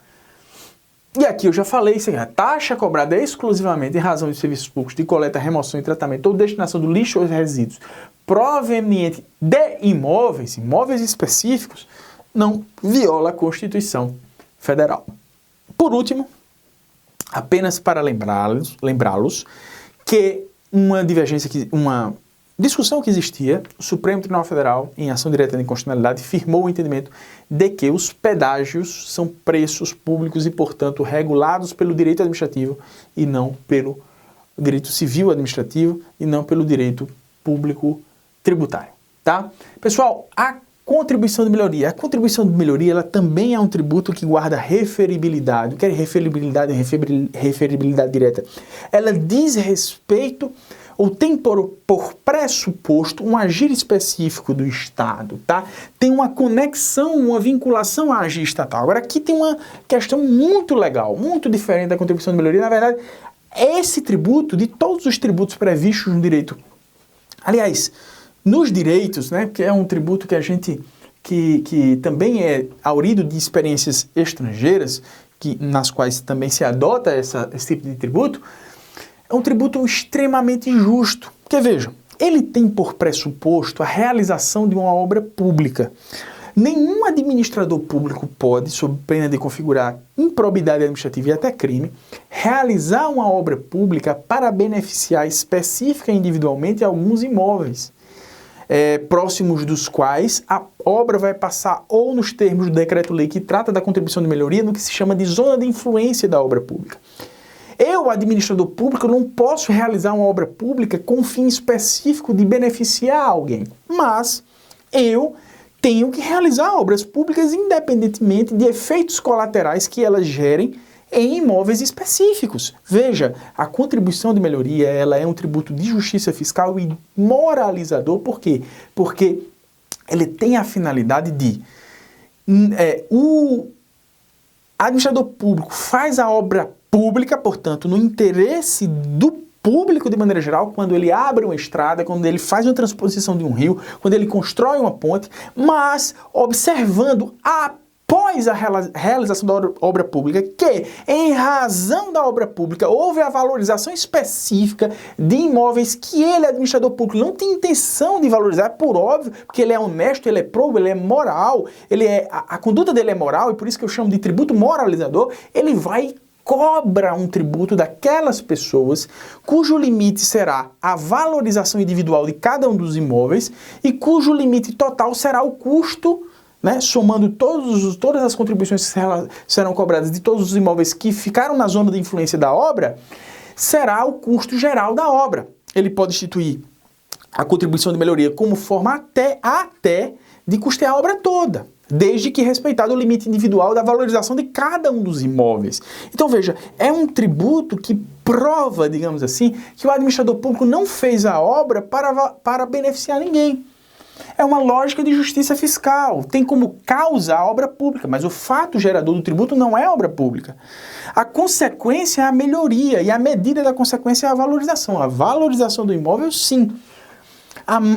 E aqui eu já falei isso aqui, a taxa cobrada exclusivamente em razão de serviços públicos de coleta, remoção e tratamento ou destinação do lixo ou resíduos proveniente de imóveis específicos, não viola a Constituição Federal. Por último, apenas para lembrá-los que uma discussão que existia, o Supremo Tribunal Federal, em ação direta de inconstitucionalidade, firmou o entendimento de que os pedágios são preços públicos e, portanto, regulados pelo direito administrativo e não pelo direito civil administrativo e não pelo direito público tributário, tá? Pessoal, a contribuição de melhoria. A contribuição de melhoria, ela também é um tributo que guarda referibilidade. O que é referibilidade? Referibilidade direta. Ela diz respeito ou tem por pressuposto um agir específico do Estado, tá? Tem uma conexão, uma vinculação a agir estatal. Agora, aqui tem uma questão muito legal, muito diferente da contribuição de melhoria. Na verdade, esse tributo, de todos os tributos previstos no direito, aliás, nos direitos, né, que é um tributo que a gente, que também é aurido de experiências estrangeiras, nas quais também se adota esse tipo de tributo, é um tributo extremamente injusto. Porque, vejam, ele tem por pressuposto a realização de uma obra pública. Nenhum administrador público pode, sob pena de configurar improbidade administrativa e até crime, realizar uma obra pública para beneficiar específica e individualmente alguns imóveis, próximos dos quais a obra vai passar ou nos termos do decreto-lei que trata da contribuição de melhoria, no que se chama de zona de influência da obra pública. Eu, administrador público, não posso realizar uma obra pública com fim específico de beneficiar alguém, mas eu tenho que realizar obras públicas independentemente de efeitos colaterais que elas gerem em imóveis específicos. Veja, a contribuição de melhoria, ela é um tributo de justiça fiscal e moralizador. Por quê? Porque ele tem a finalidade de o administrador público faz a obra pública, portanto, no interesse do público de maneira geral, quando ele abre uma estrada, quando ele faz uma transposição de um rio, quando ele constrói uma ponte, mas observando após a realização da obra pública que, em razão da obra pública, houve a valorização específica de imóveis que ele, administrador público, não tem intenção de valorizar, por óbvio, porque ele é honesto, ele é probo, ele é moral, a conduta dele é moral, e por isso que eu chamo de tributo moralizador. Ele vai cobra um tributo daquelas pessoas cujo limite será a valorização individual de cada um dos imóveis e cujo limite total será o custo, né, somando todas as contribuições que serão cobradas de todos os imóveis que ficaram na zona de influência da obra, será o custo geral da obra. Ele pode instituir a contribuição de melhoria como forma até de custear a obra toda, desde que respeitado o limite individual da valorização de cada um dos imóveis. Então veja, é um tributo que prova, digamos assim, que o administrador público não fez a obra para beneficiar ninguém. É uma lógica de justiça fiscal, tem como causa a obra pública, mas o fato gerador do tributo não é a obra pública. A consequência é a melhoria e a medida da consequência é a valorização. A valorização do imóvel, sim.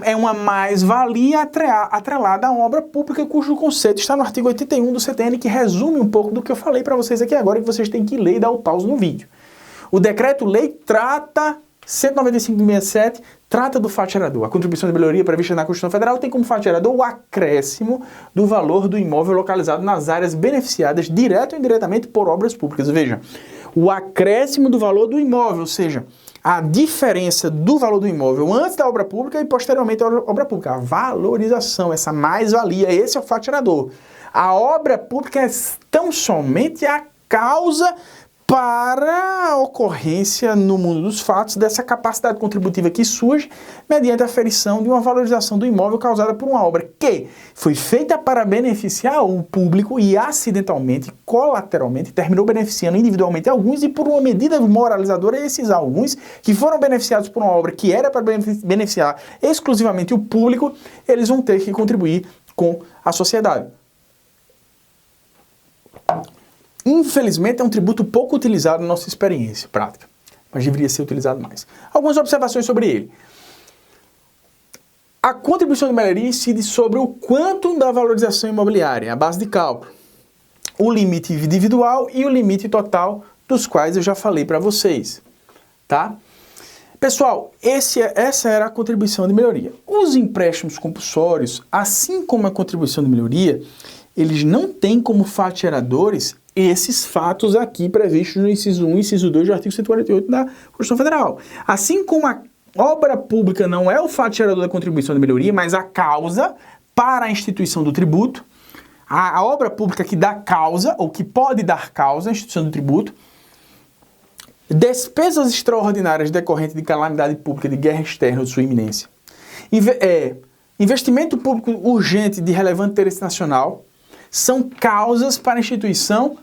é uma mais-valia atrelada à obra pública, cujo conceito está no artigo 81 do CTN, que resume um pouco do que eu falei para vocês aqui agora, que vocês têm que ler e dar o pause no vídeo. O decreto-lei trata, 195/67, trata do fato gerador. A contribuição de melhoria prevista na Constituição Federal tem como fato gerador o acréscimo do valor do imóvel localizado nas áreas beneficiadas direto ou indiretamente por obras públicas. Veja, o acréscimo do valor do imóvel, ou seja, a diferença do valor do imóvel antes da obra pública e posteriormente à obra pública. A valorização, essa mais-valia, esse é o fato gerador. A obra pública é tão somente a causa para a ocorrência no mundo dos fatos dessa capacidade contributiva que surge mediante a aferição de uma valorização do imóvel causada por uma obra que foi feita para beneficiar o público e acidentalmente, colateralmente, terminou beneficiando individualmente alguns e por uma medida moralizadora esses alguns que foram beneficiados por uma obra que era para beneficiar exclusivamente o público, eles vão ter que contribuir com a sociedade. Infelizmente, é um tributo pouco utilizado na nossa experiência prática, mas deveria ser utilizado mais. Algumas observações sobre ele. A contribuição de melhoria incide sobre o quantum da valorização imobiliária, a base de cálculo, o limite individual e o limite total, dos quais eu já falei para vocês, tá? Pessoal, essa era a contribuição de melhoria. Os empréstimos compulsórios, assim como a contribuição de melhoria, eles não têm como fatos geradores esses fatos aqui previstos no inciso 1 e inciso 2 do artigo 148 da Constituição Federal. Assim como a obra pública não é o fato gerador da contribuição de melhoria, mas a causa para a instituição do tributo, a obra pública que dá causa, ou que pode dar causa à instituição do tributo, despesas extraordinárias decorrentes de calamidade pública, de guerra externa ou de sua iminência, investimento público urgente de relevante interesse nacional, são causas para a instituição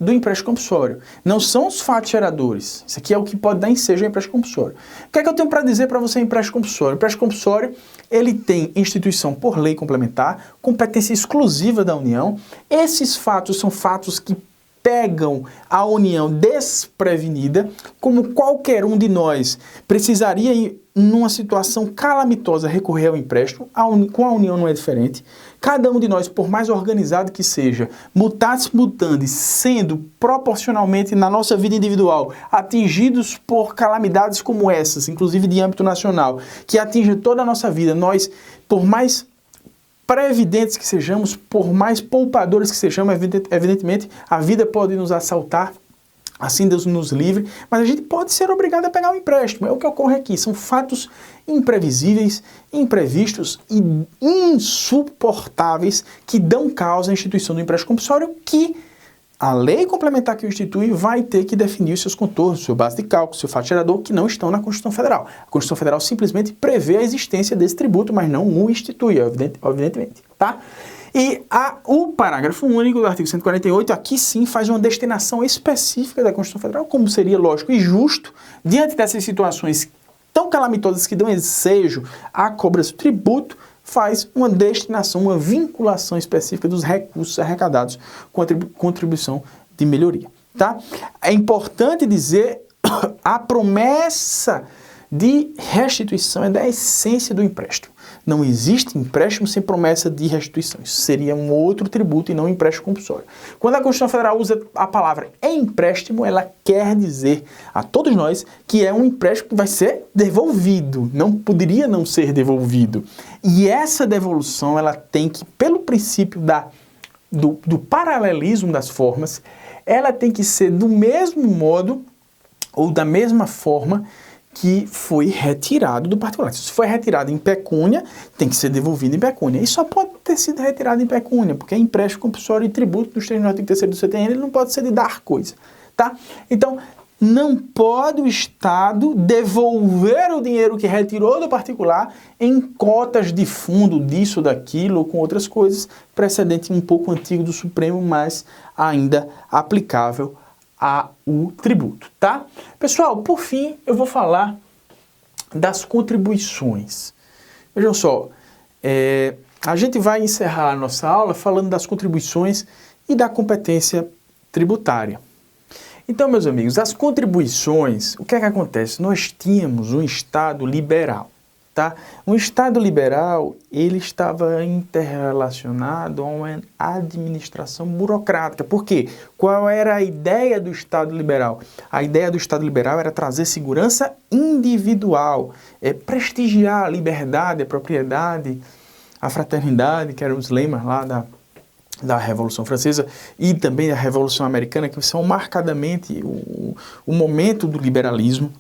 do empréstimo compulsório. Não são os fatos geradores. Isso aqui é o que pode dar ensejo ao empréstimo compulsório. O que é que eu tenho para dizer para você em empréstimo compulsório? O empréstimo compulsório, ele tem instituição por lei complementar, competência exclusiva da União. Esses fatos são fatos que pegam a União desprevenida, como qualquer um de nós precisaria, numa situação calamitosa, recorrer ao empréstimo. Com a União não é diferente. Cada um de nós, por mais organizado que seja, mutatis mutandis, sendo proporcionalmente na nossa vida individual atingidos por calamidades como essas, inclusive de âmbito nacional, que atingem toda a nossa vida, nós, por mais previdentes que sejamos, por mais poupadores que sejamos, evidentemente, a vida pode nos assaltar, assim Deus nos livre, mas a gente pode ser obrigado a pegar um empréstimo. É o que ocorre aqui. São fatos imprevisíveis, imprevistos e insuportáveis que dão causa à instituição do empréstimo compulsório, que a lei complementar que o institui vai ter que definir os seus contornos, sua base de cálculo, seu fato gerador, que não estão na Constituição Federal. A Constituição Federal simplesmente prevê a existência desse tributo, mas não o institui, evidentemente, tá? E o parágrafo único do artigo 148, aqui sim faz uma destinação específica da Constituição Federal, como seria lógico e justo, diante dessas situações tão calamitosas que dão ensejo à cobrança do tributo, faz uma destinação, uma vinculação específica dos recursos arrecadados com a contribuição de melhoria, tá? É importante dizer, a promessa de restituição é da essência do empréstimo. Não existe empréstimo sem promessa de restituição. Isso seria um outro tributo e não um empréstimo compulsório. Quando a Constituição Federal usa a palavra empréstimo, ela quer dizer a todos nós que é um empréstimo que vai ser devolvido. Não poderia não ser devolvido. E essa devolução, ela tem que, pelo princípio do paralelismo das formas, ela tem que ser do mesmo modo ou da mesma forma que foi retirado do particular. Se foi retirado em pecúnia, tem que ser devolvido em pecúnia. E só pode ter sido retirado em pecúnia, porque é empréstimo compulsório e tributo dos termos do artigo 3º do CTN, ele não pode ser de dar coisa, tá? Então, não pode o Estado devolver o dinheiro que retirou do particular em cotas de fundo, disso, daquilo, ou com outras coisas, precedente um pouco antigo do Supremo, mas ainda aplicável ao tributo, tá? Pessoal, por fim, eu vou falar das contribuições. Vejam só, a gente vai encerrar a nossa aula falando das contribuições e da competência tributária. Então, meus amigos, as contribuições, o que é que acontece? Nós tínhamos um Estado liberal, tá? Um Estado liberal, ele estava interrelacionado a uma administração burocrática. Por quê? Qual era a ideia do Estado liberal? A ideia do Estado liberal era trazer segurança individual, prestigiar a liberdade, a propriedade, a fraternidade, que eram os lemas lá da Revolução Francesa e também da Revolução Americana, que são marcadamente o momento do liberalismo.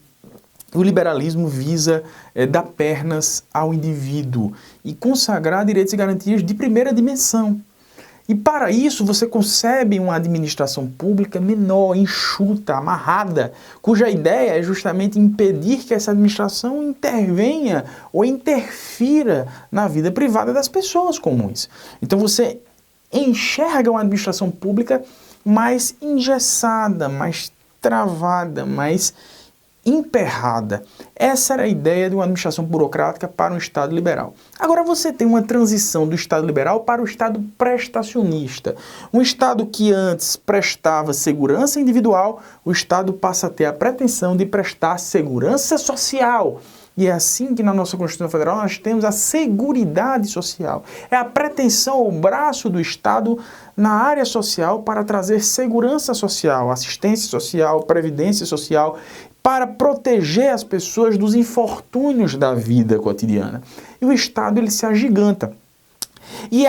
O liberalismo visa dar pernas ao indivíduo e consagrar direitos e garantias de primeira dimensão. E para isso você concebe uma administração pública menor, enxuta, amarrada, cuja ideia é justamente impedir que essa administração intervenha ou interfira na vida privada das pessoas comuns. Então você enxerga uma administração pública mais engessada, mais travada, mais emperrada. Essa era a ideia de uma administração burocrática para um Estado liberal. Agora você tem uma transição do Estado liberal para o Estado prestacionista. Um Estado que antes prestava segurança individual, o Estado passa a ter a pretensão de prestar segurança social. E é assim que na nossa Constituição Federal nós temos a Seguridade Social. É a pretensão, o braço do Estado na área social para trazer segurança social, assistência social, previdência social, para proteger as pessoas dos infortúnios da vida cotidiana. E o Estado, ele se agiganta. E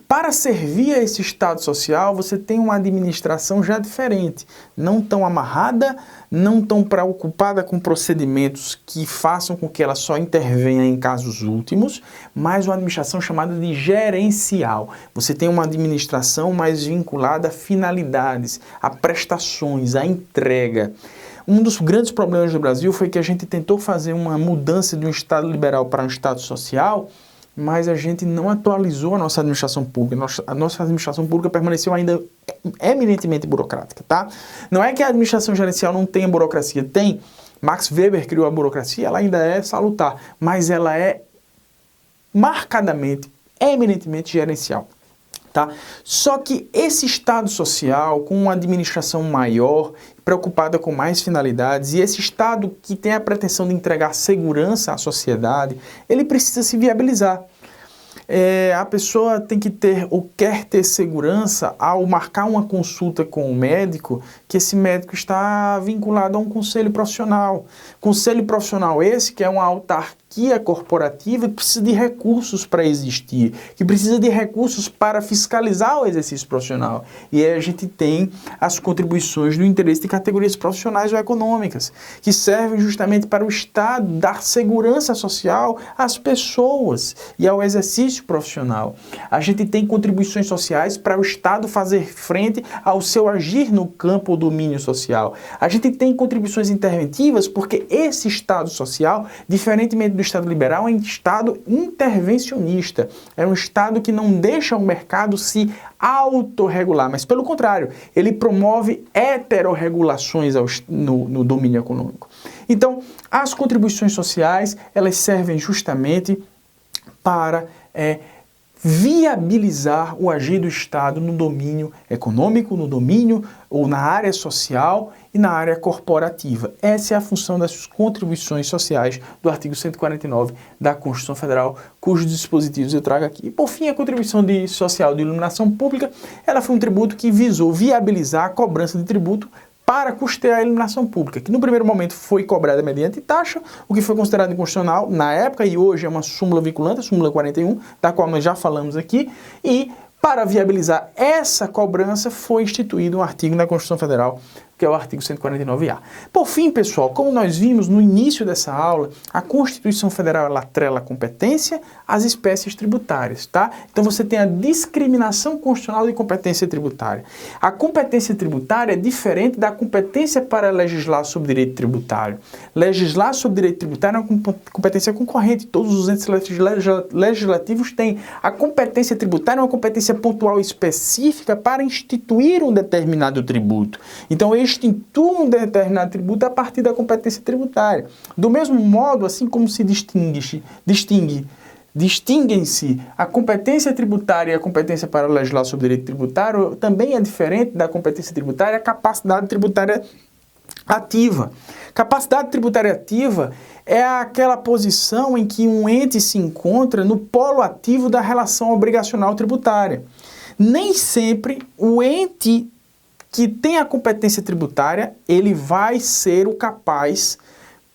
para servir a esse Estado social, você tem uma administração já diferente, não tão amarrada, não tão preocupada com procedimentos que façam com que ela só intervenha em casos últimos, mas uma administração chamada de gerencial. Você tem uma administração mais vinculada a finalidades, a prestações, a entrega. Um dos grandes problemas do Brasil foi que a gente tentou fazer uma mudança de um Estado liberal para um Estado social, mas a gente não atualizou a nossa administração pública. A nossa administração pública permaneceu ainda eminentemente burocrática, tá? Não é que a administração gerencial não tenha burocracia, tem. Max Weber criou a burocracia, ela ainda é salutar, mas ela é marcadamente, eminentemente gerencial. Tá? Só que esse Estado social, com uma administração maior, preocupada com mais finalidades, e esse Estado que tem a pretensão de entregar segurança à sociedade, ele precisa se viabilizar. A pessoa tem que ter ou quer ter segurança ao marcar uma consulta com o médico, que esse médico está vinculado a um conselho profissional. Conselho profissional esse que é uma autarquia corporativa que precisa de recursos para existir, que precisa de recursos para fiscalizar o exercício profissional. E aí a gente tem as contribuições do interesse de categorias profissionais ou econômicas, que servem justamente para o Estado dar segurança social às pessoas e ao exercício profissional. A gente tem contribuições sociais para o Estado fazer frente ao seu agir no campo ou domínio social. A gente tem contribuições interventivas porque esse Estado social, diferentemente do Estado liberal, é um Estado intervencionista. É um Estado que não deixa o mercado se autorregular, mas pelo contrário, ele promove heterorregulações no domínio econômico. Então, as contribuições sociais, elas servem justamente para viabilizar o agir do Estado no domínio econômico, no domínio ou na área social e na área corporativa. Essa é a função das contribuições sociais do artigo 149 da Constituição Federal, cujos dispositivos eu trago aqui. E, por fim, a contribuição social de iluminação pública, ela foi um tributo que visou viabilizar a cobrança de tributo para custear a iluminação pública, que no primeiro momento foi cobrada mediante taxa, o que foi considerado inconstitucional na época e hoje é uma súmula vinculante, a súmula 41, da qual nós já falamos aqui, e para viabilizar essa cobrança foi instituído um artigo na Constituição Federal, que é o artigo 149A. Por fim, pessoal, como nós vimos no início dessa aula, a Constituição Federal ela atrela a competência às espécies tributárias, tá? Então você tem a discriminação constitucional de competência tributária. A competência tributária é diferente da competência para legislar sobre direito tributário. Legislar sobre direito tributário é uma competência concorrente, todos os entes legislativos têm. A competência tributária é uma competência pontual e específica para instituir um determinado tributo. Então, institui um determinado tributo a partir da competência tributária. Do mesmo modo, assim como se distinguem-se a competência tributária e a competência para legislar sobre direito tributário, também é diferente da competência tributária a capacidade tributária ativa. Capacidade tributária ativa é aquela posição em que um ente se encontra no polo ativo da relação obrigacional tributária. Nem sempre o ente que tem a competência tributária, ele vai ser o capaz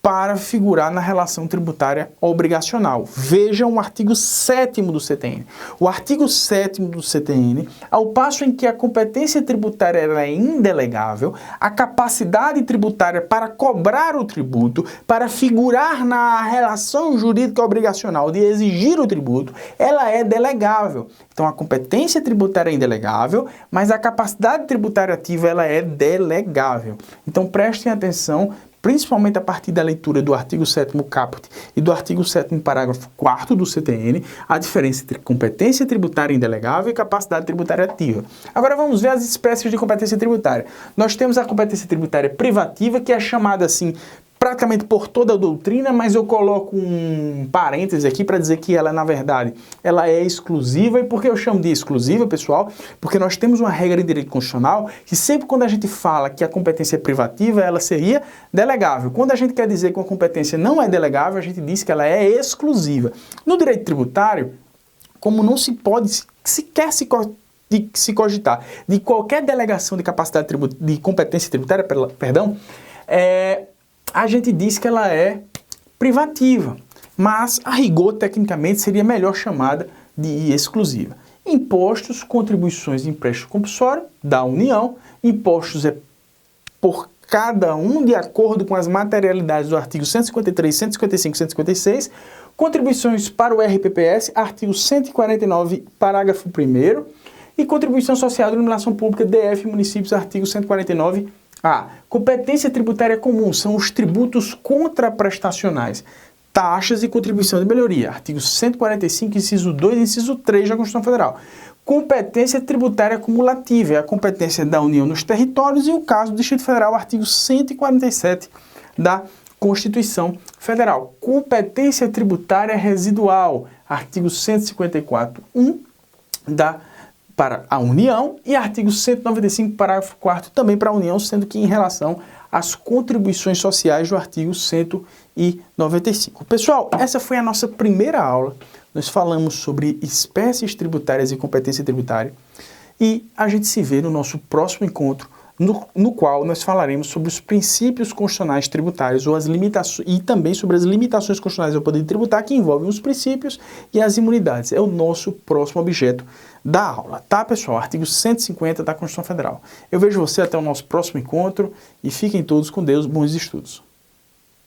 para figurar na relação tributária obrigacional. Vejam o artigo 7º do CTN. O artigo 7º do CTN, ao passo em que a competência tributária ela é indelegável, a capacidade tributária para cobrar o tributo, para figurar na relação jurídica obrigacional de exigir o tributo, ela é delegável. Então a competência tributária é indelegável, mas a capacidade tributária ativa ela é delegável. Então prestem atenção, principalmente a partir da leitura do artigo 7º caput e do artigo 7º parágrafo 4º do CTN, a diferença entre competência tributária indelegável e capacidade tributária ativa. Agora vamos ver as espécies de competência tributária. Nós temos a competência tributária privativa, que é chamada assim praticamente por toda a doutrina, mas eu coloco um parêntese aqui para dizer que ela, na verdade, ela é exclusiva. E por que eu chamo de exclusiva, pessoal? Porque nós temos uma regra em direito constitucional que sempre quando a gente fala que a competência é privativa, ela seria delegável. Quando a gente quer dizer que uma competência não é delegável, a gente diz que ela é exclusiva. No direito tributário, como não se pode sequer se cogitar de qualquer delegação de capacidade de competência tributária, a gente diz que ela é privativa, mas a rigor, tecnicamente, seria melhor chamada de exclusiva. Impostos, contribuições e empréstimo compulsório da União. Impostos é por cada um de acordo com as materialidades do artigo 153, 155 e 156. Contribuições para o RPPS, artigo 149, parágrafo 1º. E contribuição social de iluminação pública, DF municípios, artigo 149. Competência tributária comum são os tributos contraprestacionais, taxas e contribuição de melhoria, artigo 145, inciso 2 e inciso 3 da Constituição Federal. Competência tributária cumulativa é a competência da União nos territórios e o caso do Distrito Federal, artigo 147 da Constituição Federal. Competência tributária residual, artigo 154.1 para a União e artigo 195, parágrafo 4º, também para a União, sendo que em relação às contribuições sociais do artigo 195. Pessoal, essa foi a nossa primeira aula. Nós falamos sobre espécies tributárias e competência tributária e a gente se vê no nosso próximo encontro, no qual nós falaremos sobre os princípios constitucionais tributários ou as limitações, e também sobre as limitações constitucionais ao poder tributar, que envolvem os princípios e as imunidades. É o nosso próximo objeto da aula, tá, pessoal? Artigo 150 da Constituição Federal. Eu vejo você até o nosso próximo encontro e fiquem todos com Deus, bons estudos.